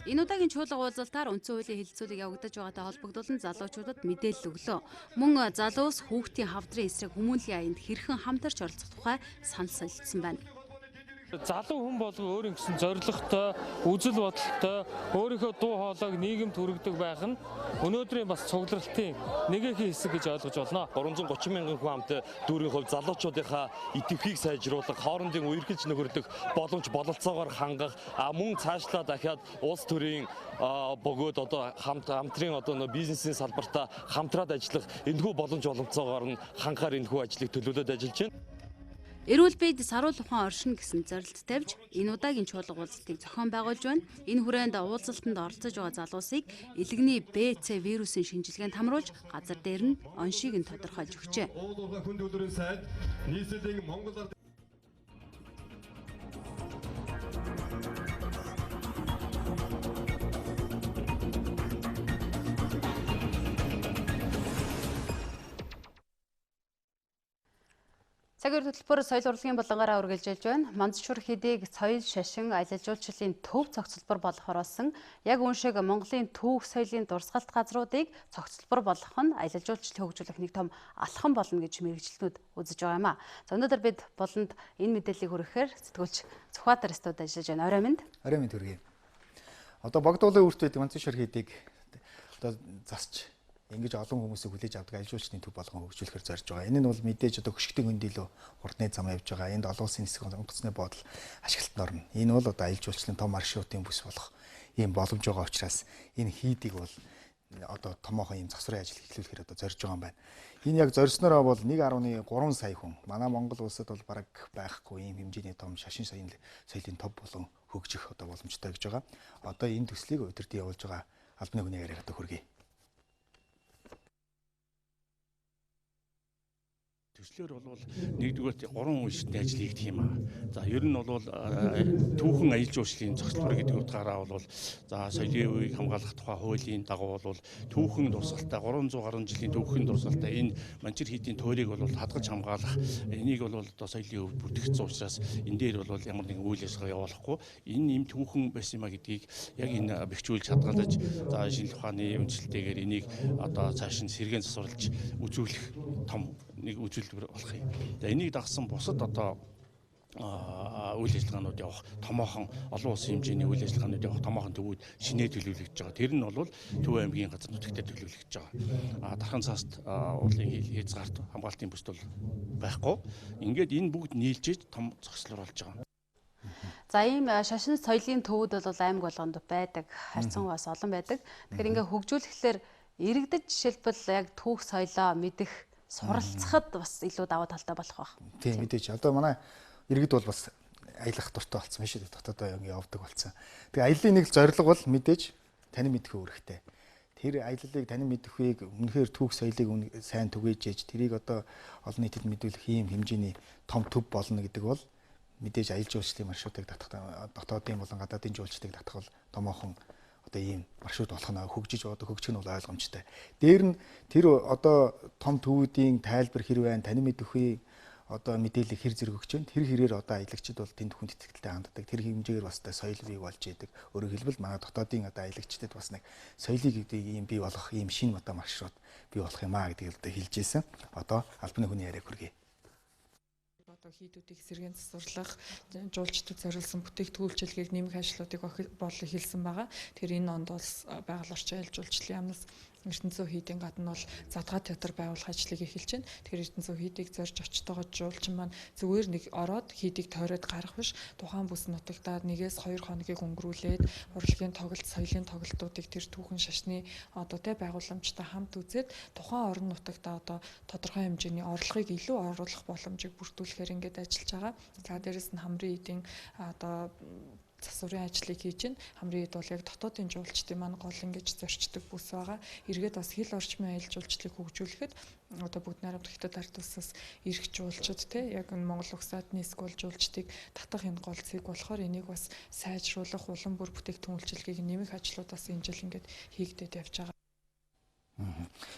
Энэ удаагийн чуулга уулзалтаар үндсэн хуулийн хэлэлцүүлэг явагдаж байгаатай холбогдуулан залуучуудад мэдээлэл өглөө. Мөн залуус хүүхдийн хавдрын эсрэг хүмүүнлэгийн аянд хэрхэн хамтарч оролцох тухай санал солилцсон байна. Залуу хүн болго өөрийн гэсэн зорилготой, үзэл бодолтой, өөрийнхөө дуу хоолойг нийгэмд хүргэдэг байх нь өнөөдрийн бас цугларалтын нэгэн хэсэг гэж ойлгож байна. 330 мянган хүн хамт дүүрийн хувьд залуучуудынхаа идэвхийг сайжруулах, хоорондын үерхэж нөхөрдөх боломж бололцоогоор хангах, мөн цаашлаа дахиад улс төрийн бөгөөд одоо хамтрын одоо бизнесийн салбартаа хамтраад ажиллах энэхүү боломж бололцоогоор нь хангахаар энэхүү ажлыг төлөвлөд ажиллаж байна. Эрүүл биед саруул ухаан оршин гэсэн зорилт тавьж энэ удаагийн чуулга уулзалтыг зохион байгуулж байна. Энэ хүрээнд уулзалтанд оролцож байгаа залуусыг элэгний БЦ вирусын шинжилгээнд хамруулж газар дээр нь оншийг нь тодорхойлж өгчээ. Цагийн хөтөлбөр соёл урлагийн болонгаараа үргэлжилж байна. Мандчуур хэдийг соёл шашин аялал жуулчлалын төв цогцлбор болгохоор болсон. Яг үүн шиг Монголын түүх соёлын дурсгалт газруудыг цогцлбор болгох нь аялал жуулчлалыг хөгжүүлэх нэг том алхам болно гэж мэрэгчлэнүүд үзэж байгаа юм а. За өнөөдөр бид болонд энэ мэдээллийг хүргэхээр сэтгүүлч Зүхбаатар студид ажиллаж байна. Орой минь. Орой минь хүргэе. Одоо Богдуулын үрт байдаг Мандчуур хэдийг одоо засч ингэж олон хүмүүсийг хүлээж авдаг аялал жуулчлалын төв болгон хөгжүүлэхээр зорж байгаа. Энэ нь бол мэдээж одоо хөшгтийн хөндөлөө уртны зам явж байгаа. Энд олон улсын нисэх онгоцны бодол ашиглалтанд орно. Энэ бол одоо аялал жуулчлалын том маршрутын бүс болох ийм боломж байгаа учраас энэ хийдийг бол одоо томоохон ийм засварын ажил эхлүүлэхээр одоо зорж байгаа юм байна. Энэ яг зорьснороо бол 1.3 сая хүн манай Монгол улсад бол бараг байхгүй ийм хэмжээний том шашин соёлын төв болон хөгжих одоо боломжтой гэж байгаа. Одоо энэ төслийг удирдах явуулж байгаа албаны хүний яриаг одоо хүргэе. Төслөөр бол нэгдүгээр 3 үйлчилгээний ажил хийгдэх юм аа. За ер нь бол түүхэн аялал жуулчлалын зохицлоор гэдэг утгаараа бол за соёлын үеийг хамгаалах тухай хуулийн дагуу бол түүхэн дурсгалтай 300 гаруй жилийн түүхэн дурсгалтай энэ Мандчуур хэдийн туйлыг бол хадгалж хамгаалах энийг бол одоо соёлын өв бүтээгдсэн учраас энэ дээр бол ямар нэгэн үйл ажиллагаа явуулахгүй энэ юм түүхэн байсан юм а гэдгийг яг энэ бэхжүүлж хадгалж за шинжлэх ухааны үндэслэлтэйгээр энийг одоо цааш нь сэргээн засварлаж үзүүлэх том нэг үзүүлэлт болох юм. За энийг дагсан бусад одоо үйл ажиллагаанууд явах томоохон олон улсын хэмжээний үйл ажиллагаанууд явах томоохон төвүүд шинээр төлөвлөгдөж байгаа. Тэр нь бол Төв аймгийн газар нутагтаа төлөвлөгдөж байгаа. Дархан цааст уулын хязгаарт хамгаалтын бүсд бол байхгүй. Ингээд энэ бүгд нийлжээж том зохицлоор болж байгаа. За ийм шашин соёлын төвүүд бол аймаг болгонд байдаг. Харьцангуйас олон байдаг. Тэгэхээр ингээ хөгжүүлэхлээр иргэдэд жишээлбэл яг түүх соёлоо мэдэх суралцахад бас илүү даваа талтай болох байх. Тийм мэдээж. Одоо манай иргэд бол бас аялах дуртай болсон биш үү? Дотоодоо явдаг болсон. Тэгээ аяллаа нэг зорилго бол мэдээж танин мэдэх үүрэгтэй. Тэр аяллалыг танин мэдэхийг үнэхээр түүх соёлыг сайн түгээж ээж тэрийг одоо олон нийтэд мэдүүлэх ийм хэмжээний том төв болно гэдэг бол мэдээж аялал жуулчлалын маршрутыг дотоодын болон гадаадын жуулчдыг татах бол томоохон одоо ийм маршрут болох нь хөгжиж одоо хөгжих нь бол ойлгомжтой. Дээр нь тэр одоо том төвүүдийн тайлбар хэр байна, танин мэдэхүй одоо мэдээлэл хэр зэрэг өгч байна. Тэр хэрээр одоо аялагчид бол тэнд хүнд итгэлтэй ханддаг. Тэр хэмжээгээр бас соёл бий болж идэг. Өөрөөр хэлбэл манай дотоодын одоо аялагчдад бас нэг соёлыг ийм бий болох ийм шинэ одоо маршрут бий болох юм аа гэдгийг одоо хэлж ийсэн. Одоо албаны хүний яриаг хүргэе. Хийдүүдийг сэргээн засварлах, жуулчдад зориулсан бүтээгдэхүүлчлэгийг нэмэх ажлуудыг болон хэлсэн байгаа. Тэгэхээр энэ онд бол байгаль орчин аялал жуулчлалын яамнаас Эрдэнэзүү хийдийн гадна бол задгаа театр байгуулах ажлыг эхэлж байна. Тэгэхээр Эрдэнэзүү хийдийг зорж очиж байгаа жуулчин маань зүгээр нэг ороод хийдийг тойроод гарах биш. Тухайн бүс нутагтаа 1-2 хоногийг өнгөрүүлээд урлагийн тоглолт, соёлын тоглолтуудыг тэр түүхэн шашны одоо тэ байгууламжтай хамт үзээд тухайн орон нутагтаа одоо тодорхой хэмжээний орлогыг илүү оруулах боломжийг бүрдүүлэхээр ингээд ажиллаж байгаа. За дээрэс нь хамрын эдийн одоо засварын ажлыг хийж байна. Хамрын эд бол яг дотоодын жуулчдын маань гол ингэж зорчдог бүс байгаа. Эргээд бас хэл орчмын аялал жуулчлалыг хөгжүүлэхэд одоо бүгд найрамд хятад ард улсаас ирэх жуулчид те яг энэ Монгол угсаадны скол жуулчдыг татах энэ гол цэг болохоор энийг бас сайжруулах улам бүр бүтээгдэхүүн үйлчилгээг нэмэх ажлууд бас энэ жил ингээд хийгдээд явж байгаа.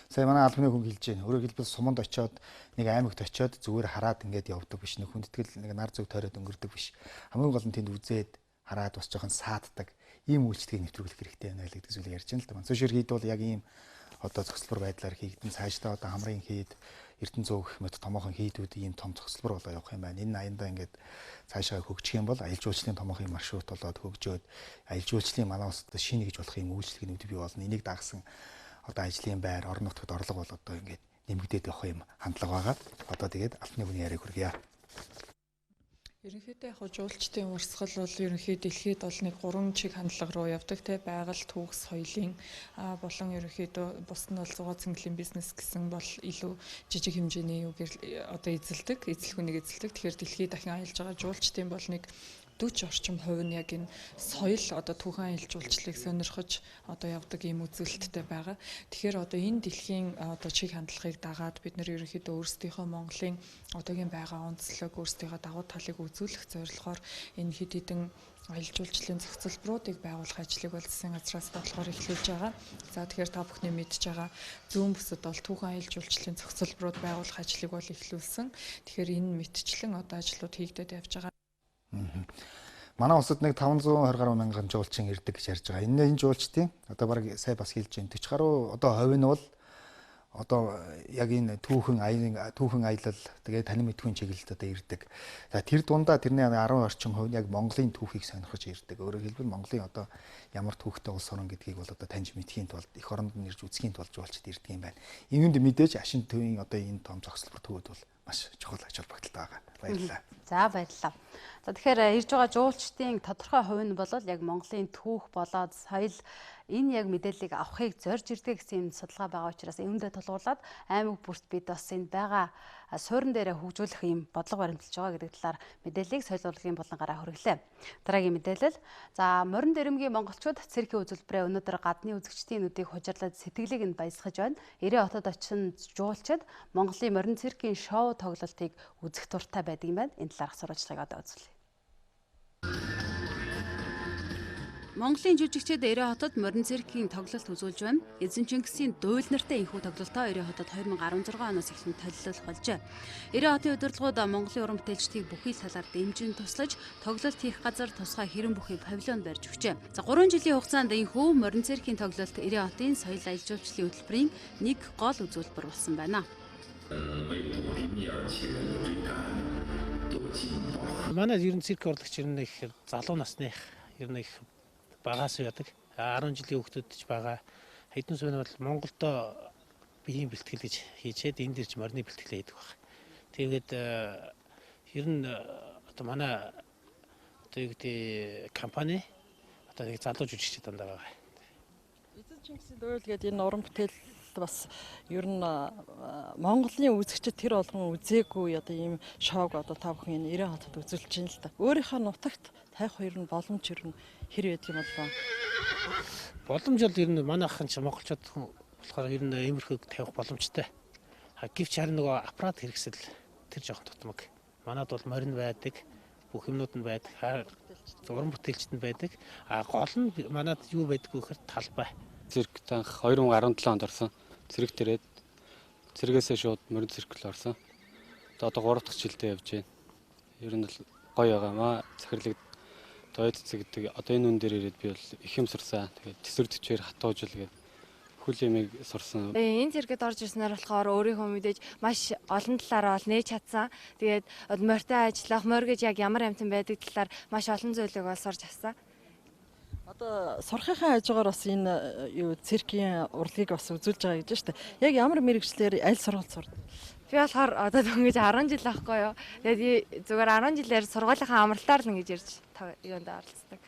Сая манай албаны хүн хэлж байна. Өөрөөр хэлбэл суманд очиод нэг аймагт очиод зүгээр хараад ингээд явдаг биш. Нэг хүндэтгэл нэг нар зүг тойроод өнгөрдөг биш. Хамгийн гол нь тэнд үзээд хараад бас жоохон сааддаг ийм үйлчлэгийг нэвтрүүлэх хэрэгтэй байна гэдэг зүйлийг ярьж байна л да. Мандчуур хийд бол яг ийм одоо зохицлбор байдлаар хийгдэн цаашдаа одоо хамрын хийд Эрдэнэ 100 гэх мэт томоохон хийдүүд ийм том зохицлбор болоо явах юм байна. Энэ аяндаа ингээд цаашаа хөгжих юм бол аялал жуулчлалын томоохон маршрут болоод хөгжөөд аялал жуулчлалын манай улсад шинэ гэж болох юм үйлчлэгнүүд бий болно. Энийг дагсан одоо ажлын байр, орон нутгад орлого бол одоо ингээд нэмэгдээд явах юм хандлага байгаа. Одоо тэгээд алтны хүний яриаг хүргье. Ерөнхийдөө яг жуулчдын урсгал бол ерөнхий дэлхийд бол нэг 3 чиг хандлага руу явдаг те байгаль, төгс, соёлын болон ерөнхийдөө бус нь бол зугаа цэнгэлийн бизнес гэсэн бол илүү жижиг хэмжээний юугээр одоо эзэлхүүнийг эзэлдэг. Тэгэхээр дэлхийд дахин аялж байгаа жуулчдын бол нэг 40 орчим хувь нь яг энэ соёл одоо түүхэн аялал жуулчлалыг сонирхож одоо явдаг ийм үзүүлэлттэй байгаа. Тэгэхээр одоо энэ дэлхийн одоо чиг хандлагыг дагаад бид нэр ерөнхийдөө өөрсдийнхөө Монголын одоогийн байгаа онцлог өөрсдийнхөө давуу талыг үзүүлэх зорилгоор энэ хэд хэдэн аялал жуулчлалын зохицолборуудыг байгуулах ажлыг бол засгийн газраас бодлогоор эхлүүлж байгаа. За тэгэхээр та бүхний мэдж байгаа зүүн бүсэд бол түүхэн аялал жуулчлалын зохицолборууд байгуулах ажлыг бол эхлүүлсэн. Тэгэхээр энэ мэтчлэн одоо ажлууд хийгдээд явж байгаа. Манай улсад нэг 520 гаруй мянган жуулчин ирдэг гэж ярьж байгаа. Энэ жуулчдын одоо баг сая бас хэлж байна. 40 гаруй одоо хувь нь бол одоо яг энэ түүхэн аялал тэгээ танин мэдхүйн чиглэлд одоо ирдэг. За тэр дундаа тэрний 10 орчим хувь нь яг Монголын түүхийг сонирхож ирдэг. Өөрөөр хэлбэл Монголын одоо ямар түүхтэй улс орн гэдгийг бол одоо таньж мэдхийн тулд эх оронд нь ирж үзхийн тулд жуулчд ирдэг юм байна. Үүнд мэдээж ашин төвийн одоо энэ том зохицлбор төвөд бол маш чухал ач холбогдолтой байгаа. Баярлалаа. За баярлалаа. За тэгэхээр ирж байгаа жуулчдын тодорхой хувь нь бол яг Монголын түүх болоод соёл энэ яг мэдээллийг авахыг зорж ирдэг гэсэн судалгаа байгаа учраас үүндээ тулгуурлаад аймаг бүрт бид бас энэ байгаа суурин дээрээ хөгжүүлэх юм бодлого баримталж байгаа гэдэг талаар мэдээллийг соёл урлагийн болонгаараа хүргэлээ. Дараагийн мэдээлэл. За морин дэрэмгийн монголчууд циркийн үзүүлбэрээ өнөөдөр гадны үзэгчдийн нүдийг хужирлаад сэтгэлийг нь баясгаж байна. 90 хотод очин жуулчид Монголын морин циркийн шоу тоглолтыг үзэх дуртай байдаг юм байна. Энэ талаарх сурвалжлагыг одоо үзүүлье. Монголын жүжигчид 90 хотод морин циркийн тоглолт үзүүлж байна. Эзэн Чингисийн дуйл нартай энхүү тоглолтоо 90 хотод 2016 оноос эхлэн төлөвлөх болжээ. 90 хотын удирдлагууд Монголын уран бүтээлчдийг бүхий л талаар дэмжин туслаж, тоглолт хийх газар тусгай хэрэн бүхий павильон барьж өгчээ. За 3 жилийн хугацаанд энхүү морин циркийн тоглолт 90 хотын соёл аялал жуулчлалын хөтөлбөрийн нэг гол үзүүлбэр болсон байна. Манай ер нь цирк урлагч ер нь их залуу насны ер нь их багаас яадаг. 10 жилийн хүүхдүүд ч байгаа. Хэдэн сүүн бол Монголдо биеийн бэлтгэл гэж хийчээд энд ирж морины бэлтгэлээ хийдэг баг. Тэгээд ер нь одоо манай одоо юу гэдэг компани одоо нэг залуу жүжигчид дандаа байгаа. Эзэн Чингисийн дуйл гэдэг энэ уран бүтээл бас ер нь Монголын үзэгчид тэр болгон үзээгүй одоо ийм шоуг одоо та бүхэн 90 хотод үзүүлж байна л да. Өөрийнхөө нутагт тавих ер нь боломж ер нь хэр байдаг юм болоо. Боломж бол ер нь манайхан ч монголчууд болохоор ер нь иймэрхүү тавих боломжтой. Гэвч харин нөгөө аппарат хэрэгсэл тэр жоохон тутмаг. Манад бол морин байдаг, бүх юмнууд нь байдаг, уран бүтээлчд нь байдаг. Гол нь манад юу байдг вэ гэхээр талбай. Цирк танх 2017 онд орсон. Цирк дээрээд цэргээсээ шууд морин цирк рүү орсон. Одоо 3 дахь жилдээ явж байна. Ер нь бол гоё байгаамаа. Захирлаг дойд цэгдэг. Одоо энэ үн дээр ирээд би бол их юм сурсан. Тэгээд төсөр төвчээр хатуужл гээд хөл ямиг сурсан. Энэ циркэд орж ирснээр болохоор өөрийнхөө мэдээж маш олон талаараа бол нээж чадсан. Тэгээд морьтой ажиллах, морь гэж яг ямар амтан байдаг талаар маш олон зүйлийг бол сурч авсан. Одоо сурхийнхаа хажуугаар бас энэ юу циркийн урлагийг бас үзүүлж байгаа гэж байна шүү дээ. Яг ямар мэрэгчлэр аль сургууль сурдаг? Би болохоор одоо дөнгөж 10 жил байхгүй юу. Тэгээд зүгээр 10 жилээр сургуулийнхаа амралтаар л ингэж ирж юунд оролцдог.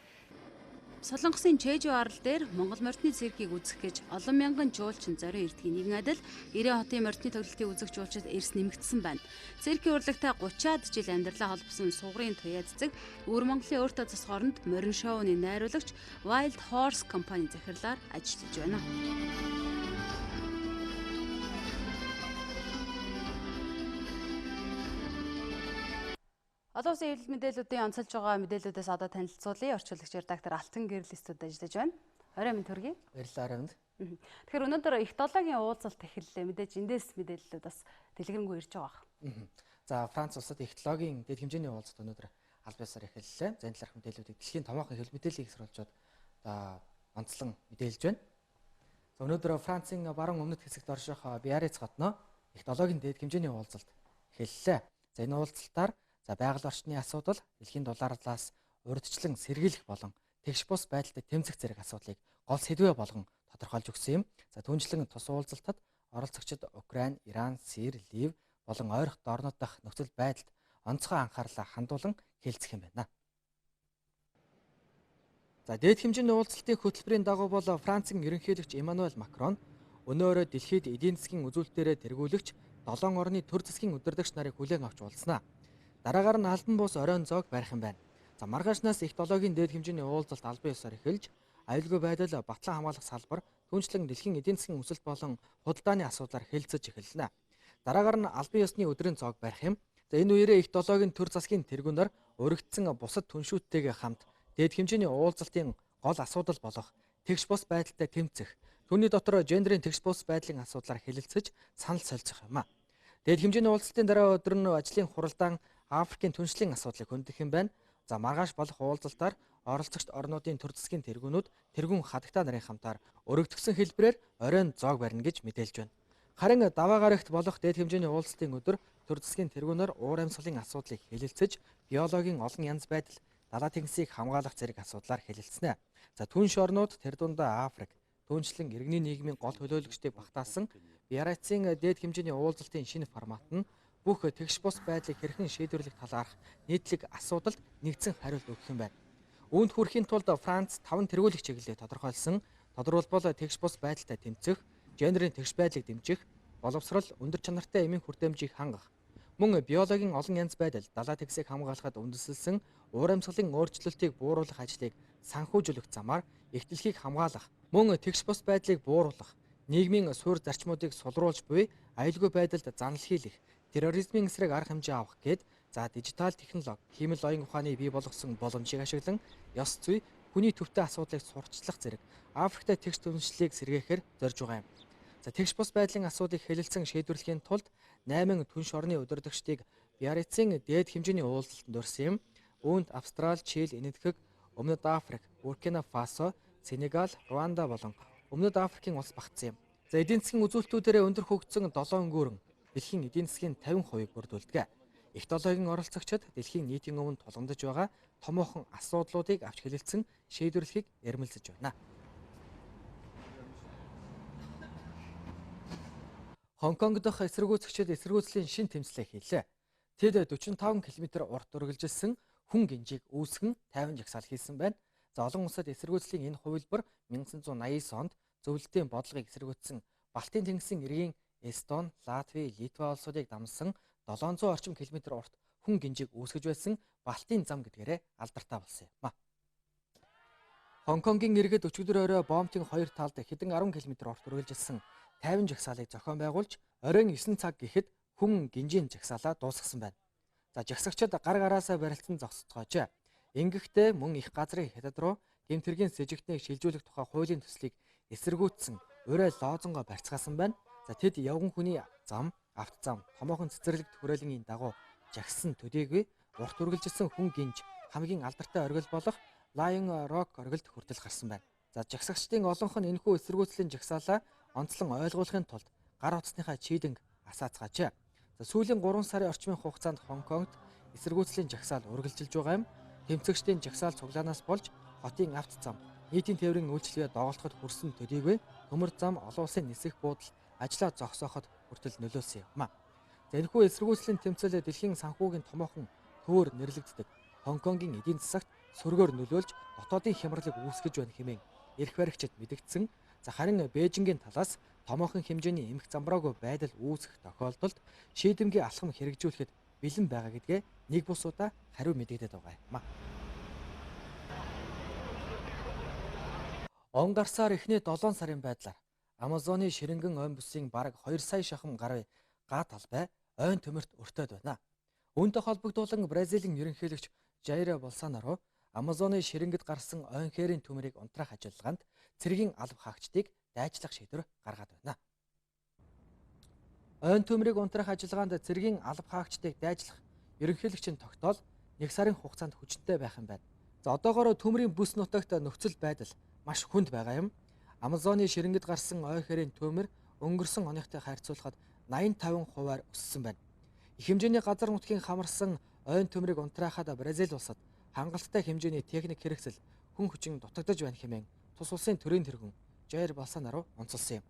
Солонгосын Чэжүү арал дээр Монгол морьтны циркийг үзэх гэж олон мянган жуулчин зорио ирдгийн нэгэн адил 90 хотын морьтны тоглолтыг үзэх жуулчид эрс нэмэгдсэн байна. Циркийн урлагтай 30-аад жил амьдралаа холбосон сугрын туяа цэцэг өвөр Монголын өөртөө засах оронд морин шоуны найруулагч Wild Horse компани захирлаар ажиллаж байна. Олон улсын хэвлэл мэдээллүүдийн онцолж байгаа мэдээллүүдээс одоо танилцуулъя. Орчуулагч редактор Алтан Гэрэл студид ажиллаж байна. Орой минь төргий. Баярлалаа минь. Тэгэхээр өнөөдөр их долоогийн уулзалт эхэллээ. Мэдээж эндээс мэдээллүүд бас дэлгэрэнгүй ирж байгаа бах. За Франц улсад их долоогийн дэд хэмжээний уулзалт өнөөдөр аль биесээр эхэллээ. За энэ талаарх мэдээллүүдийг дэлхийн томоохон хэвлэл мэдээллийг сурвалжууд онцлон мэдээлж байна. За өнөөдөр Францын баруун өмнөд хэсэгт орших Биарриц хотноо технологийн дээд хэмжээний уулзалт эхэллээ. За энэ уулзалтаар байгаль орчны асуудал, дэлхийн дулаарлаас урьдчилан сэргийлэх болон тэгш бус байдалтай тэмцэх зэрэг асуудлыг гол сэдвээ болгон тодорхойлж өгсөн юм. За түүнчлэн тус уулзалтад оролцогчид Украин, Иран, Сирь, Лив болон ойрхон орнууд дахь нөхцөл байдалд онцгой анхаарлаа хандуулан хэлцэх юм байна. За дээд хэмжээний уулзалтын хөтөлбөрийн дагуу бол Францын ерөнхийлөгч Эммануэль Макрон өнөөдөр дэлхийд эдийн засгийн үзүүлэлтээрээ тэргүүлэгч 7 орны төр засгийн удирдагч нарыг хүлээн авч уулзнаа. Дараагаар нь албан бус оройн зоог барих юм байна. За маргаашнаас технологийн дээд хэмжээний уулзалт албан ёсоор эхэлж, аюулгүй байдал, батлан хамгаалах салбар, түүнчлэн дэлхийн эдийн засгийн өсөлт болон худалдааны асуудлаар хэлэлцэж эхэлнэ. Дараагаар нь албан ёсны өдрийн зоог барих юм. За энэ үеэрээ технологийн төр засгийн тэргүүнээр урагдсан бусад түншүүдтэйгээ хамт дээд хэмжээний уулзалтын гол асуудал болох тэгш бус байдалтай тэмцэх, түүний дотор гендерийн тэгш бус байдлын асуудлаар хэлэлцэж санал солилцох юм а. Дээд хэмжээний уулзалтын дараа өдөр нь ажлын хуралдаан Африкийн түншлийн асуудлыг хөндөх юм байна. За маргааш болох уулзалтаар оролцогч орнуудын төр засгийн тэргүүнүүд тэргүүн хадагта нарын хамтаар өргөдгсөн хэлбэрээр оройн зоог барина гэж мэдээлж байна. Харин даваа гарагт болох дээд хэмжээний уулзалтын өдөр төр засгийн тэргүүнээр уур амьсгалын асуудлыг хэлэлцэж, биологийн олон янз байдал, далаа тэнгисийг хамгаалах зэрэг асуудлаар хэлэлцэнэ. За түнш орнууд тэр дундаа Африк, түүнчлэн иргэний нийгмийн гол төлөөлөгчдийг багтаасан Биаррицын дээд хэмжээний уулзалтын шинэ формат нь бүх тэгш бус байдлыг хэрхэн шийдвэрлэх талаарх нийтлэг асуудалд нэгдсэн хариулт өгөх юм байна. Үүнд хүрэхийн тулд Франц 5 тэргүүлэх чиглэлийг тодорхойлсон. Тодорхойлбол тэгш бус байдалтай тэмцэх, гендерийн тэгш байдлыг дэмжих, боловсрол, өндөр чанартай эмийн хүртээмжийг хангах, мөн биологийн олон янз байдал, далаа тэнгисийг хамгаалахад үндэслэлсэн уур амьсгалын өөрчлөлтийг бууруулах ажлыг санхүүжүүлэх замаар их дэлхийг хамгаалах, мөн тэгш бус байдлыг бууруулах, нийгмийн суурь зарчмуудыг сулруулж буй аюулгүй байдалд занал хийлэх, терроризмын эсрэг арга хэмжээ авах гээд дижитал технологи, хиймэл оюун ухааны бий болгосон боломжийг ашиглан ёс зүй, хүний төвтэй асуудлыг сурчлах зэрэг Африкт тэгш түншлэлийг сэргээхээр зорж байгаа юм. За тэгш бус байдлын асуудлыг хэлэлцэн шийдвэрлэхийн тулд 8 түнш орны удирдагчдыг Биаррицын дээд хэмжээний уулзалтанд урьсан юм. Үүнд Австрали, Чили, Энэтхэг, Өмнөд Африк, Буркина Фасо, Сенегал, Руанда болон Өмнөд Африкийн улс багтсан юм. За эдийн засгийн үзүүлэлтүүдээр өндөр хөгжсөн 7 өнгөөрн дэлхийн эдийн засгийн 50%-ийг бүрдүүлдэг. Их долоогийн оролцогчид дэлхийн нийтийн өмнө тулгамдж байгаа томоохон асуудлуудыг авч хэлэлцэн шийдвэрлэхийг ярмэлзэж байна. Хонконг дахь эсэргүүцэгчид эсэргүүцлийн шин тэмцлээ хийлээ. Тэд 45 км урт үргэлжилсэн хүн гинжийг үүсгэн 50 жагсаал хийсэн байна. За олон улсад эсэргүүцлийн энэ хувилбар 1989 онд зөвлөлтийн бодлогыг эсэргүүцсэн Балтийн тэнгисийн эргийн Эстон, Латви, Литва улсуудыг дамсан 700 орчим километр урт хүн гинжийг үүсгэж байсан Балтийн зам гэдгээрээ алдартай болсон юм а. Хонконгийн иргэд өчигдөр орой Бомтын хоёр талд хэдэн 10 км урт үргэлжилсэн 50 жагсаалыг зохион байгуулж оройн 9 цаг гэхэд хүн гинжийн жагсаалаа дуусгасан байна. За жагсагчид гар гараасаа барилцсан зогсцоож. Ингэхдээ мөн их газрын хятад руу гэмтэргийн сэжигтнийг шилжүүлэх тухай хуулийн төслийг эсэргүүцсэн урай лоозонгоо барьцгаасан байна. За тэд явган хүний зам, автозам, томоохон цэцэрлэгт хүрээлэнгийн дагуу жагссан төдийгүй урт үргэлжилсэн хүн гинж хамгийн алдартай оргил болох Lion Rock оргилд хүртэл гарсан байна. За жагсагчдын олонх нь энэхүү эсэргүүцлийн жагсаалаа онцлон ойлгуулахын тулд гар утасныхаа чийдэнг асаацгаажээ. За сүүлийн 3 сарын орчмын хугацаанд Хонконгт эсэргүүцлийн жагсаал үргэлжилж байгаа юм. Тэмцэгчдийн жагсаал цуглаанаас болж хотын автозам, нийтийн тээврийн үйлчлэгээ доголдоход хүрсэн төдийгүй төмөр зам олон улсын нисэх буудал ажлаа зогсооход хүртэл нөлөөсөн юм а. За энэхүү эсэргүүцлийн тэмцэл дэлхийн санхүүгийн томоохон төвөөр нэрлэгддэг. Хонконгийн эдийн засагт сөргөөр нөлөөлж дотоодын хямралыг үүсгэж байна хэмээн эрх баригчид мэдгдсэн. За харин Бээжингийн талаас томоохон хэмжээний эмх замбраагүй байдал үүсэх тохиолдолд шийдэмгий алхам хэрэгжүүлэхэд бэлэн байгаа гэдгээ нэг бус удаа хариу мэдэгдээд байгаа юм а. Он гарсаар эхний 7 сарын байдлаар Амазоны ширэнгэн ойн бүсийн бараг 2 сая шахам гаруй га талбай ойн төмөрт өртөөд байна. Үүнтэй холбогдуулан Бразилийн ерөнхийлөгч Jair Bolsonaro Амазоны ширэнгэд гарсан ойн хээрийн төмөрийг унтраах ажиллагаанд цэргийн алба хаагчдыг дайчлах шийдвэр гаргаад байна. Ойн төмөрийг унтраах ажиллагаанд цэргийн алба хаагчдыг дайчлах ерөнхийлөгчийн тогтоол 1 сарын хугацаанд хүчтэй байх юм байна. За одоогоор төмөрийн бүс нутагт нөхцөл байдал маш хүнд байгаа юм. Амазоны ширэнгэд гарсан ойн хээрийн төмөр өнгөрсөн оныхтой харьцуулахад 85%-аар өссөн байна. Их хэмжээний газар нутгийн хамарсан ойн төмрийг унтраахад Бразил улсад хангалттай хэмжээний техник хэрэгсэл хүн хүчин дутагдж байна хэмээн тус улсын төрийн тэргүүн Jair Bolsonaro онцолсон юм.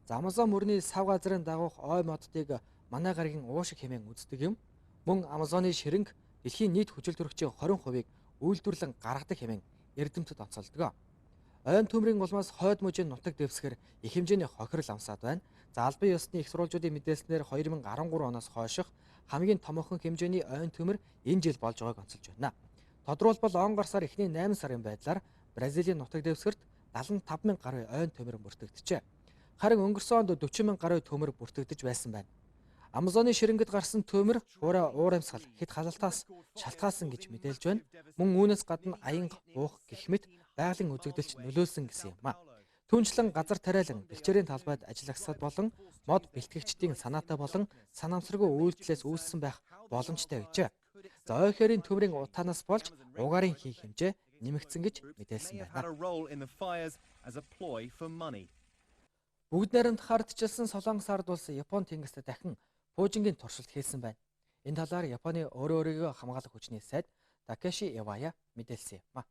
За Амазон мөрний сав газрын дагуух ой моддыг манай гарагийн уушиг хэмээн үздэг юм. Мөн Амазоны ширэнг дэлхийн нийт хүчил төрөгчийн 20%-ийг үйлдвэрлэн гаргадаг хэмээн эрдэмтэд онцолдог. Ойн төмрийн улмаас хойд мужийн нутаг дэвсгэр их хэмжээний хохирол амсаад байна. За албан ёсны их сурвалжуудын мэдээлснээр 2013 оноос хойших хамгийн томоохон хэмжээний ойн төмөр энэ жил болж байгааг онцолж байна. Тодорхойлбол он гар сар эхний 8 сарын байдлаар Бразилийн нутаг дэвсгэрт 75,000 гаруй ойн төмөр бүртгэгджээ. Харин өнгөрсөн онд 40,000 гаруй төмөр бүртгэгдэж байсан байна. Амазоны ширэнгэд гарсан төмөр уур амьсгал хэд халалтаас шалтгаалсан гэж мэдээлж байна. Мөн үүнээс гадна аянга, уух гэх мэт байгалийн үзэгдэлч нөлөөлсөн гэсэн юм а. Түүнчлэн газар тариалан бэлчээрийн талбайд ажиллагсад болон мод бэлтгэгчдийн санаатай болон санамсаргүй үйлдэлээс үүссэн байх боломжтой гэжээ. За ойхерийн төмрийн утаанаас болж угаарын хийх хэмжээ нэмэгдсэн гэж мэдээлсэн байна. Бүгд найрамд хардчилсан Солонгос ард улс Япон тэнгист дахин пуужингийн туршилт хийсэн байна. Энэ талаар Японы өөрийгөө хамгаалах хүчний сайд Такеши Ивая мэдээлсэн юм.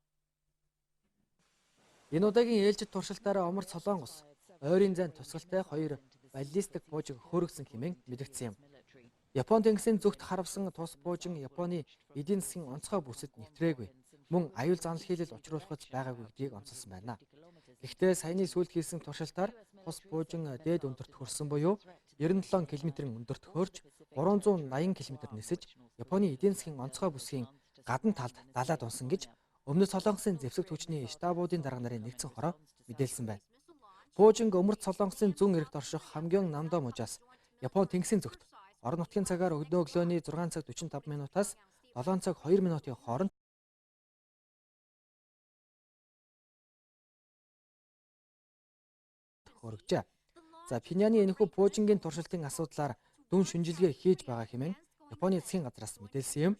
Энэ удаагийн ээлжид туршилтаараа Омарт Солонгос ойрын зайн тусгалтай 2 баллистик пуужиг хөөргсөн хэмээн мэдэгдсэн юм. Япон тэнгисийн зүгт харавсан тус пуужин Японы эдийн засгийн онцгой бүсэд нэвтрээгүй. Мөн аюул занал хийлэл учруулах байгаагүй гэдгийг онцолсон байна. Гэхдээ саяны сүүлд хийсэн туршилтаар тус пуужин дээд өндөрт хүрсэн буюу 97 км-ийн өндөрт хөрж 380 км нисэж Японы эдийн засгийн онцгой бүсгийн гадна талд далаад унсан гэж Өмнөд Солонгосын зэвсэг түвшний штабуудын дарга нарын нэгдсэн хороо мэдээлсэн байна. Пуужинг Өмнөд Солонгосын зүүн эрэгт орших хамгийн намдаа мужаас Япон тэнгисийн зүгт орон нутгийн цагаар өглөө өглөөний 6 цаг 45 минутаас 7 цаг 2 минутын хооронд хөргөжээ. За Пиняны энэхүү пуужингийн туршилтын асуудлаар дүн шүнжилгээ хийж байгаа хэмээн Японы засгийн газраас мэдээлсэн юм.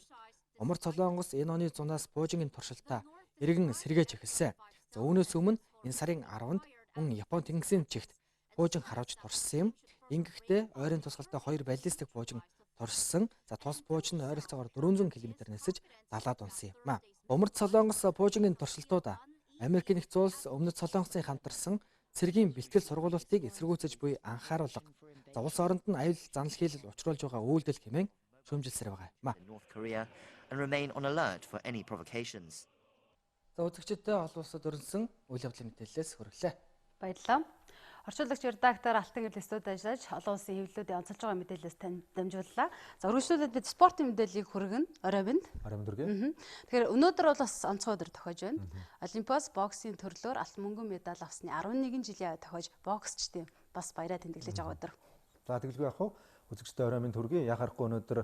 Омарт Солонгос энэ оны зунаас пуужингийн туршилтаа эргэн сэргээж эхэлсэн. За үүнээс өмнө энэ сарын 10-нд мөн Япон тэнгисийн чигт пуужин харуулж туршсан юм. Ингэхдээ ойрын тусгалтай 2 баллистик пуужин туршсан. За тус пуужин ойролцоогоор 400 км нисэж далаад унсан юм. Омарт Солонгос пуужингийн туршилтуудаа Америк нэгдсэн улс Өмнөд Солонгосын хамтарсан Цагийн бэлтгэл сургуулиудыг эсэргүүцэж буй анхааруулга. За улс оронд нь аюул занал хийлэл учруулж байгаа үйлдэл хэмээн шүүмжилсээр байгаа юм. And remain on alert for any provocations. За үзэгчдээ олон улсад өрнсөн үйл явдлын мэдээлэлээс хүргэлээ. Баярлалаа. Орчуулагч редактор Алтан гэрэл студид ажиллаж олон улсын хэвлэлүүдийн онцолж байгаа мэдээлэлээс танд дамжууллаа. За үргэлжлүүлээд бид спортын мэдээллийг хүргэн оройбинд. Тэгэхээр өнөөдөр бол бас онцгой өдөр тохиож байна. Олимпиас боксийн төрлөөр алт мөнгөн медаль авсны 11 жилийн тохиож боксчдын бас баяраа тэмдэглэж байгаа өдөр. За тэгэлгүй яах вэ? Үзэгчдээ оройбинд хүргэе. Яхахгүй өнөөдөр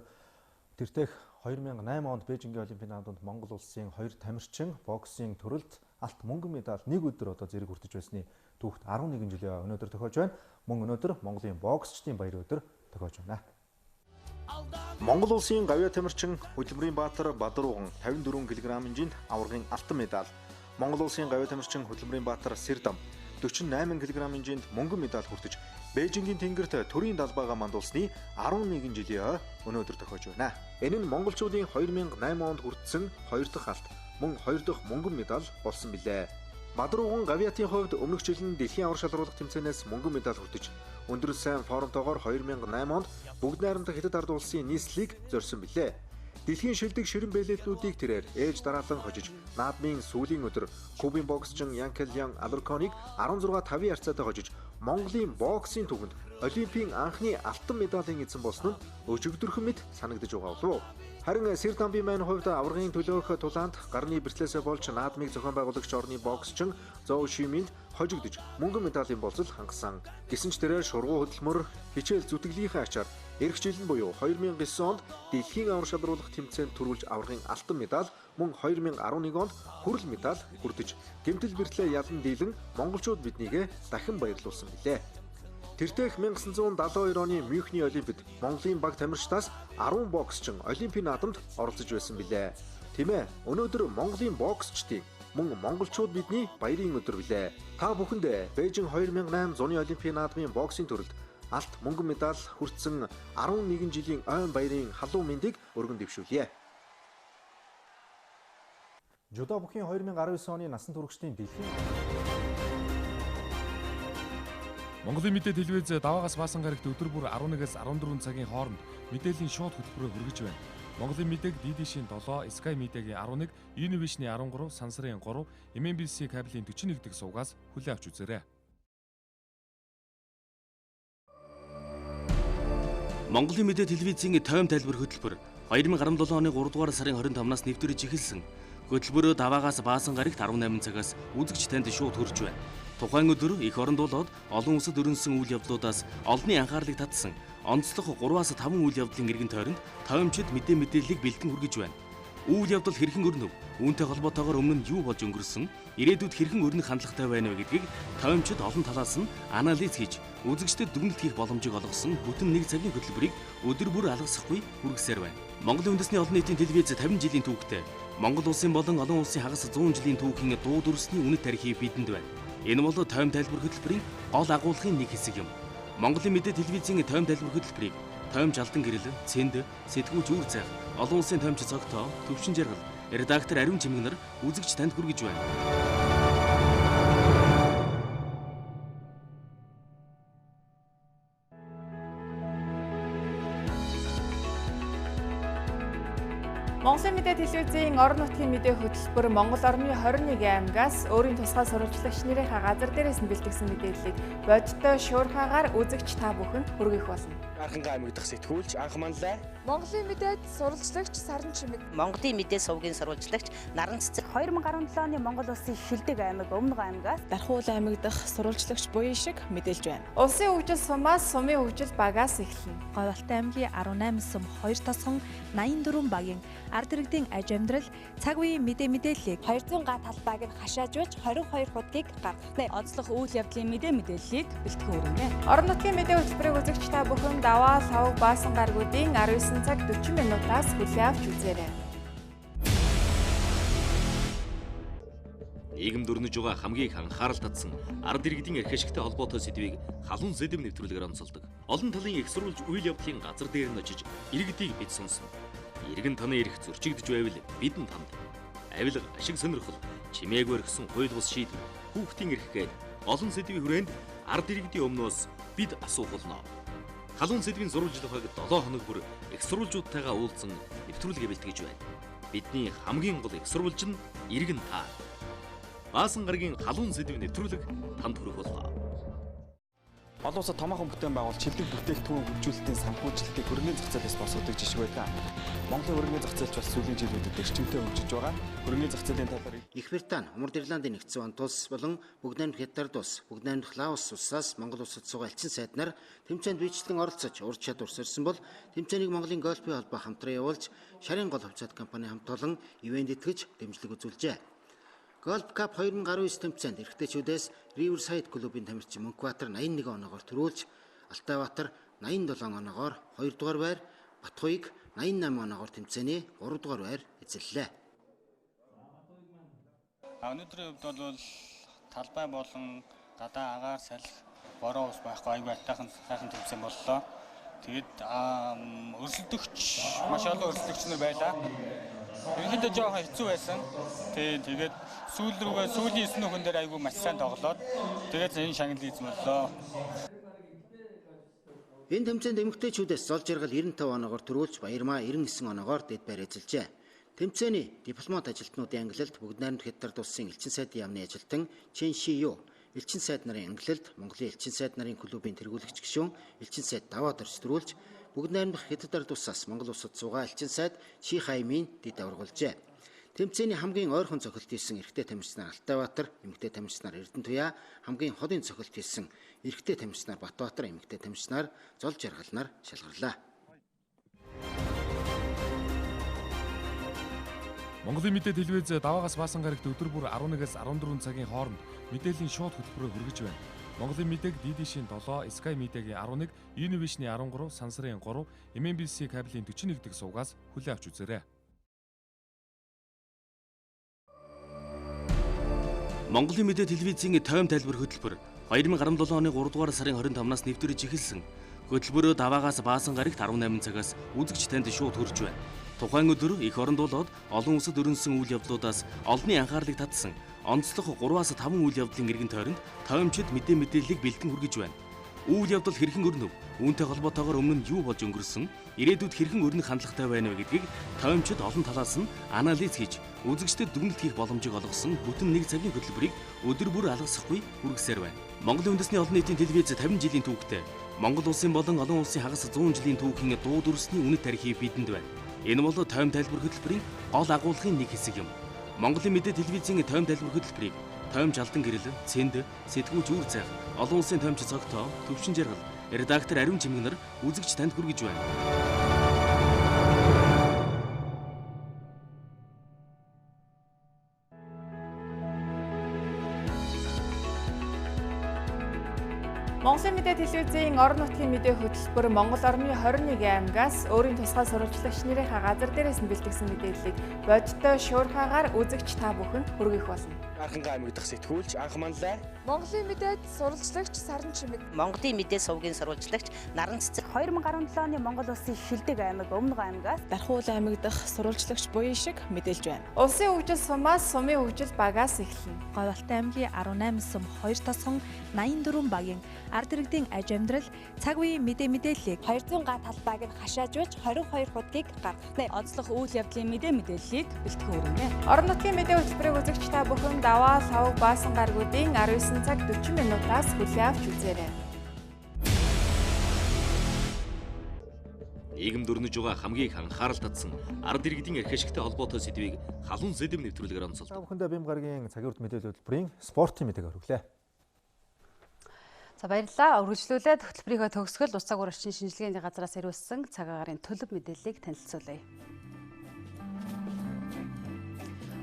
тэртех 2008 онд Бээжингийн Олимпийн наадамд Монгол улсын 2 тамирчин боксийн төрөлд алт мөнгөн медаль нэг өдөр зэрэг хүртэж байсны түүхт 11 жилийн өнөөдөр тохиож байна. Мөн өнөөдөр Монголын боксчдын баяр өдөр тохиож байна. Монгол улсын гавьяа тамирчин Хөтөлбөрийн баатар Бадрууган 54 кг хэмжээнд аваргын алтан медаль. Монгол улсын гавьяа тамирчин Хөтөлбөрийн баатар Сэрдам 48 кг хэмжээнд мөнгөн медаль хүртэж Бээжингийн тэнгэрт төрийн далбайгаа мандуулсны 11 жилийн өнөөдөр тохиож байна. Энэ нь монголчуудын 2008 онд хүртсэн 2 дахь алт, мөн 2 дахь мөнгөн медаль болсон билээ. Бадрууган гавьяатын хувьд өмнөх жил нь дэлхийн авар шалруулах тэмцээнээс мөнгөн медаль хүртэж, өндөр сайн формтойгоор 2008 онд бүгд найрамдах Хятад ард улсын нийслэлийг зорьсон билээ. Дэлхийн шилдэг ширэн бэлэлтүүдийг тэрээр ээж дараалан хожиж, наадмын сүүлийн өдөр Кубын боксчин Янкельян Алурконыг 16-5 ярцаатай хожиж, Монголын боксийн түвэнд Олимпийн анхны алтан медалийн эзэн болсон нь өчигдөрхөн мэт санагдаж байгаа болов. Харин Сэрдамбын маань хувьд аваргын төлөөх тулаанд гарны бэртлээсээ болж наадмыг зохион байгуулагч орны боксчин Зоу Шиминд хожигдож мөнгөн медалийн болцол хангасан. Гэсэн ч тэрээр шургуу хөдөлмөр хичээл зүтгэлийнхээ ачаар эх жил нь буюу 2009 онд дэлхийн авар шалруулах тэмцээнд төрүүлж аваргын алтан медаль, мөн 2011 онд хүрэл медаль хүртэж, гэмтэл бэртлээ ялан дийлэн монголчууд биднийг дахин баярлуулсан билээ. Тэртех 1972 оны Мюнхний Олимпиад Монголын баг тамирчдаас 10 боксчин Олимпийн наадамд оролцож байсан билээ. Тийм ээ, өнөөдөр Монголын боксчдын мөн монголчууд бидний баярын өдөр билээ. Та бүхэнд Бээжин 2008 зуны Олимпийн наадмын боксийн төрөлд алт мөнгөн медаль хүртсэн 11 жилийн ойн баярын халуун мэндийг өргөн дэвшүүлье. Жудо бүхийн 2019 оны насан туршидын дэлхийн Монголын мэдээ телевиз даваагаас баасан гарагт өдөр бүр 11-ээс 14 цагийн хооронд мэдээллийн шууд хөтөлбөрөөр хүргэж байна. Монголын мэдээг DD-шийн 7, Sky Media-гийн 11, Univision-ийн 13, Сансарын 3, MNBC кабелийн 41 дэх сувгаас хүлээн авч үзээрэй. Монголын мэдээ телевизийн тойм тайлбар хөтөлбөр 2017 оны 3 дугаар сарын 25-наас нэвтрэж эхэлсэн. Хөтөлбөрөө даваагаас баасан гарагт 18 цагаас үзэгч танд шууд хүрч байна. Тухайн өдөр эх оронд болоод олон улсад өрнөсөн үйл явдлуудаас олонний анхаарлыг татсан онцлог 3-5 үйл явдлын эргэн тойронд тоймчид мэдээллийг бэлтгэн хүргэж байна. Үйл явдал хэрхэн өрнөв? Үүнтэй холбоотойгоор өмнө нь юу болж өнгөрсөн? Ирээдүйд хэрхэн өрнөх хандлагатай байна вэ гэдгийг тоймчид олон талаас нь анализ хийж үзэгчдэд дүгнэлт хийх боломжийг олгосон бүтэн 1 цагийн хөтөлбөрийг өдөр бүр алгасахгүй хүргэсээр байна. Монголын үндэсний олон нийтийн телевиз 50 жилийн түүхтэй Монгол улсын болон олон улсын хагас 100 жилийн түүхийн дуу дүрсний үнэт тарихыг бидэнд байна. Энэ бол тойм тайлбар хөтөлбөрийн гол агуулгын нэг хэсэг юм. Монголын мэдээ телевизийн тойм тайлбар хөтөлбөрийг тойм жалдан гэрэл, цэнд, сэтгүүлч үр цайх, олон улсын тоймч цогтоо, төвшин жаргал, редактор Ариун Чимэг нар үзэгч танд хүргэж байна. Монголын мэдээ телевизийн орон нутгийн мэдээ хөтөлбөр Монгол орны 21 аймагаас өөрийн тусгай сурвалжлагч нэрийнхээ газар дээрээс нь бэлтгэсэн мэдээллийг бодиттой шуурхаагаар үзэгч та бүхэнд хүргэх болно. Анхангаа аймаг дахь сэтгүүлч анх манлай. Монголын мэдээд сурвалжлагч Саран Чимэг. Монголын мэдээ сувгийн сурвалжлагч Наран Цэцэг. 2017 оны Монгол улсын шилдэг аймаг Өмнөг аймагаас Дархуул аймаг дахь сурвалжлагч Буян шиг мэдээлж байна. Улсын хөгжил сумаас сумын хөгжил багаас эхэлнэ. Говьалтай аймгийн 18 сум 2 тосгон 84 багийн ард иргэдийн аж амьдрал Цагийн мэдээллийг 200 га талбайг нь хашаажуулж 22 хуудгийг гаргахтай онцлог үйл явдлын мэдээллийг бэлтгэн өргөнэ. Орон нутгийн мэдээ хөтөлбөрийг үзэгч та бүхэн даваа лав баасан гаргуудын 19 цаг 40 минутаас хүлээн авч үзээрэй. Нийгэмд өрнөж байгаа хамгийн их анхаарал татсан ард иргэдийн эрх ашигтай холбоотой сэдвийг халуун сэдэв нэвтрүүлгээр онцолдог. Олон талын их сурвалж үйл явдлын газар дээр нь очиж иргэдийг бид сонсно. Иргэн таны эрх зөрчигдөж байвал бидэнд танд. Авилга, ашиг сонирхол, чимээг өргсөн хууль бус шийдвэр, хүүхдийн эрх гээд олон сэдвийн хүрээнд ард иргэдийн өмнөөс бид асуух болно. Халуун сэдвийн сурвалжлагыг 7 хоног бүр их сурвалжуудтайгаа уулзсан нэвтрүүлгээ бэлтгэж байна. Бидний хамгийн гол их сурвалж нь иргэн та. Баасан гарагийн халуун сэдвийн нэвтрүүлэг танд хүрэх болно. Олон улсад томоохон бүтээн байгуулалт чиглэг бүтээгдэхүүн хөгжүүлэлтийн санхүүжилтийг хөрөнгөний зах зээлээс босгодог жишг байдаг. Монголын хөрөнгөний зах зээлч бас сүүлийн жилүүдэд эрчимтэй хөгжиж байгаа. Хөрөнгөний зах зээлийн талаар Их Британи, Умард Ирландын нэгдсэн улс болон Бүгд найрамдах Хятад улс, Бүгд найрамдах Лаос улсаас Монгол улсад суугаа элчин сайд нар тэмцээнд биечлэн оролцож ур чадвар сорьсон бол тэмцээнийг Монголын гольфийн холбоо хамтран явуулж шарын гол хувьцаат компани хамт олон ивент итгэж дэмжлэг үзүүлжээ. Golf Cup 2019 тэмцээнд эрэгтэйчүүдээс Riverside клубын тамирчин Мөнхбаатар 81 оноогоор төрүүлж, Алтайбаатар 87 оноогоор 2 дугаар байр, Батхуйг 88 оноогоор тэмцээний 3 дугаар байр эзэллээ. Өнөөдрийн хувьд бол талбай болон гадаа агаар салхи бороо ус байхгүй аягүй сайхан тэмцээн боллоо. Тэгээд өрсөлдөгч маш олон өрсөлдөгч нар байлаа. Ерөнхийдөө жоохон хэцүү байсан. Тэгээд сүүлийн 9 хүн дээр айгүй маш сайн тоглоод тэгээд энэ шагналыг эзэмлээ. Энэ тэмцээнд эмэгтэйчүүдээс зол жаргал 95 оноогоор төрүүлж Баярмаа 99 оноогоор дэд байр эзэлжээ. Тэмцээний дипломат ажилтнуудын ангилалд Бүгд найрамдах Хятад улсын элчин сайдын яамны ажилтан Чен Шиё, элчин сайд нарын ангилалд Монголын элчин сайд нарын клубын тэргүүлэгч гишүүн элчин сайд Даваад орж төрүүлж Бүгд найрамдах Хятад ард улсаас Монгол улсад суугаа элчин сайд Чи Хаймын дэд аврагуулжээ. Тэмцээний хамгийн ойрхон цохилт хийсэн эрэгтэй тамирчин нар Алтайбаатар, эмэгтэй тамирчин нар Эрдэнэтуяа, хамгийн ходын цохилт хийсэн эрэгтэй тамирчин нар Батбаатар, эмэгтэй тамирчин нар Зол жаргал нар шалгарлаа. Монголын мэдээ телевиз даваагаас баасан гарагт өдөр бүр 11-ээс 14 цагийн хооронд мэдээллийн шууд хөтөлбөрөөр хүргэж байна. Монголын мэдээг DD-шийн 7, Sky Media-гийн 11, Univision-ийн 13, Сансарын 3, MNBC кабелийн 41 дэх сувгаас хүлээн авч үзээрэй. Монголын мэдээ телевизийн тойм тайлбар хөтөлбөр 2017 оны 3 дугаар сарын 25-наас нэвтрэж эхэлсэн. Хөтөлбөрөө даваагаас баасан гарагт 18 цагаас үзэгч танд шууд хүрч байна. Тухайн өдөр эх оронд болоод олон улсад өрнөсөн үйл явдлуудаас олонний анхаарлыг татсан онцлог 3-5 үйл явдлын эргэн тойронд тоймчид мэдээллийг бэлтгэн хүргэж байна. Үйл явдал хэрхэн өрнөв? Үүнтэй холбоотойгоор өмнө нь юу болж өнгөрсөн? Ирээдүйд хэрхэн өрнөх хандлагатай байна вэ гэдгийг тоймчид олон талаас нь анализ хийж үзэгчдэд дүгнэлт хийх боломжийг олгосон бүтэн нэг цагийн хөтөлбөрийг өдөр бүр алгасахгүй хүргэсээр байна. Монголын үндэсний олон нийтийн телевиз 50 жилийн түүхтэй Монгол улсын болон олон улсын хагас 100 жилийн түүхийн дуу дүрсний үнэт тарихыг бидэнд байна. Энэ бол тойм тайлбар хөтөлбөрийн гол агуулгын нэг хэсэг юм. Монголын мэдээ телевизийн тойм тайлбар хөтөлбөрийг тоймж алдан гэрэл, цэнд, сэтгүүлч үр цайх, олон улсын тоймч цогтоо, төвшин жаргал, редактор Ариун Чимгэнэр үзэгч танд хүргэж байна. Монголын мэдээ телевизийн орон нутгийн мэдээ хөтөлбөр Монгол орны 21 аймагаас өөрийн тусгай сурвалжлагч нарынхаа газар дээрээс нь бэлтгэсэн мэдээллийг бодиттой шуурхаагаар үзэгч та бүхэнд хүргэх болно. Анхангаа аймаг дахь сэтгүүлч анх манлай. Монголын мэдээд сурвалжлагч Саран Чимэг. Монголын мэдээ сувгийн сурвалжлагч Наран Цэцэг. 2017 оны Монгол улсын шилдэг аймаг Өмнөг аймагаас Дархуул аймаг дахь сурвалжлагч буян шиг мэдээлж байна. Улсын хөгжил сумаас сумын хөгжил багаас эхэлнэ. Говьалтай аймгийн 18 сум 2 тосгон 84 багийн ард иргэдийн аж амьдрал Цагийн мэдээллийг 200 га талбайг нь хашаажуулж 22 хуудгийг гаргахтай. Онцлог үйл явдлын мэдээллийг бэлтгэн хүргэнэ. Орон нутгийн мэдээ хөтөлбөрийг үзэгч та бүхэн даваа лав баасан гаргуудын 19 цаг 40 минутаас хүлээн авч үзээрэй. Нийгэм дөрнөж байгаа хамгийн их анхаарал татсан ард иргэдийн эрх ашигтай холбоотой сэдвийг халуун сэдэв нэвтрүүлгээр онцолдог. Та бүхэндээ бим гарагийн цагийн урт мэдээлэл хөтөлбөрийн спортын мэдээг хүргэлээ. За баярлалаа. Үргэлжлүүлээд хөтөлбөрийнхөө төгсгөл ус цаг уурчин шинжилгээний газраас ирүүлсэн цаг агарын төлөв мэдээллийг танилцуулъя.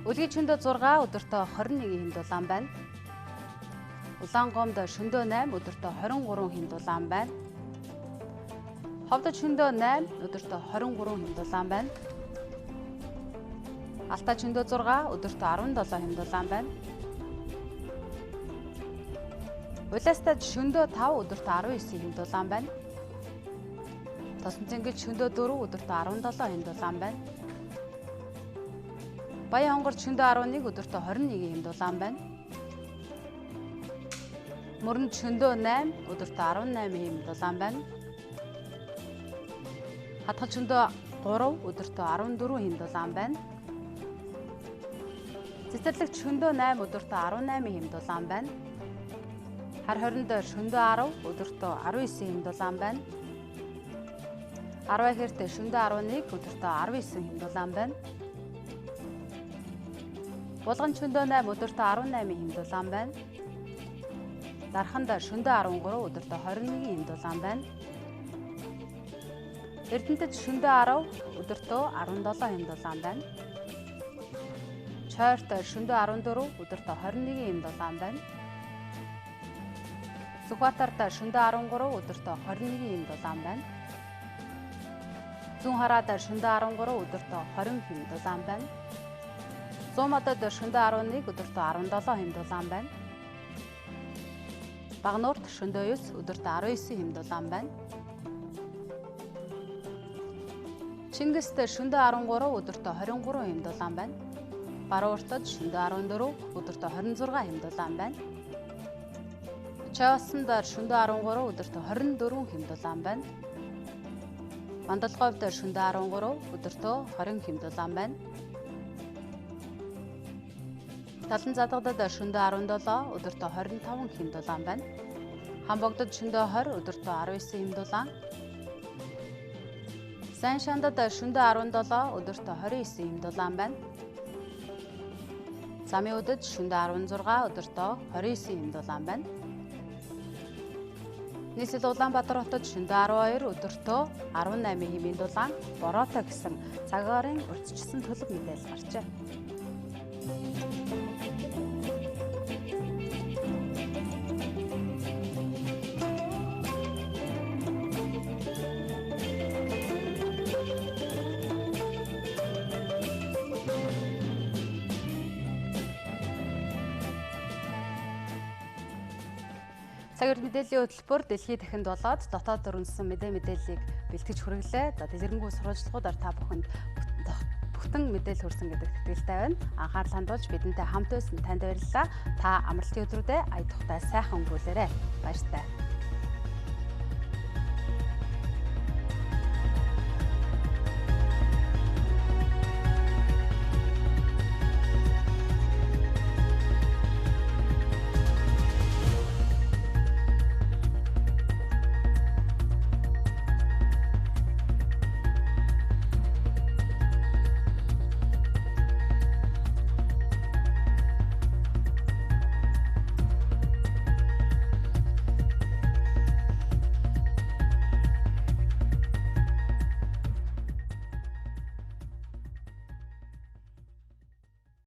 Үлгийн шөндөө 6 өдөртөө 21 хин дулаан байна. Улаангомд шөндөө 8 өдөртөө 23 хин дулаан байна. Ховдод шөндөө 8 өдөртөө 23 хин дулаан байна. Алтай шөндөө 6 өдөртөө 17 хин дулаан байна. Улаастад шөндөө 5 өдөртөө 19 хин дулаан байна. Тосон цэнгэл шөндөө 4 өдөртөө 17 хин дулаан байна. Баян хонгорд шөндөө 11 өдөртөө 21 хин дулаан байна. Мөрөнд шөндөө 8 өдөртөө 18 хин дулаан байна. Хатгал шөндөө 3 өдөртөө 14 хин дулаан байна. Цэцэрлэгт шөндөө 8 өдөртөө 18 хин дулаан байна. Хар хоринд шөндөө 10 өдөртөө 19 хин дулаан байна. 10 хэрт шөндөө 11 өдөртөө 19 хин дулаан байна. Булган шөндөө 8 өдөртөө 18 хин дулаан байна. Дарханд шөндөө 13 өдөртөө 21 хин дулаан байна. Эрдэнэтэд шөндөө 10 өдөртөө 17 хин дулаан байна. Чойрт шөндөө 14 өдөртөө 21 хин дулаан байна. Сүхбаатарт шөндөө 13 өдөртөө 21 хин дулаан байна. Зүүн хараад шөндөө 13 өдөртөө 20 хин дулаан байна. Зуумадад шөндөө 11 өдөртөө 17 хин дулаан байна. Багнуурт шөндөө 9 өдөртөө 19 хин дулаан байна. Чингист шөндөө 13 өдөртөө 23 хин дулаан байна. Барууртад шөндөө 14 өдөртөө 26 хин дулаан байна. Чавсанд шөндөө 13 өдөртөө 24 хин дулаан байна. Мандалговд шөндөө 13 өдөртөө 20 хин дулаан байна. Талан задгадад шөндөө 17 өдөртөө 25 хин дулаан байна. Хамбогдод шөндөө 20 өдөртөө 19 хин дулаан. Сайн шандад шөндөө 17 өдөртөө 29 хин дулаан байна. Замын удад шөндөө 16 өдөртөө 29 хин дулаан байна. Нийслэл Улаанбаатар хотод шөндөө 12 өдөртөө 18 хэмээн дулаан бороотой гэсэн цаг агарын урьдчилсан төлөв мэдээлэл гарчээ. Цагийн мэдээллийн хөтөлбөр дэлхийд дахинд болоод дотоод өрнөсөн мэдээллийг бэлтгэж хүргэлээ. За дэлгэрэнгүй сурвалжлагуудаар та бүхэнд бүтэн мэдээлэл хүрсэн гэдэг итгэлтэй байна. Анхаарал хандуулж бидэнтэй хамт байсан танд баярлалаа. Та амралтын өдрүүдэд ая тухтай сайхан өнгөрүүлээрэй. Баяртай.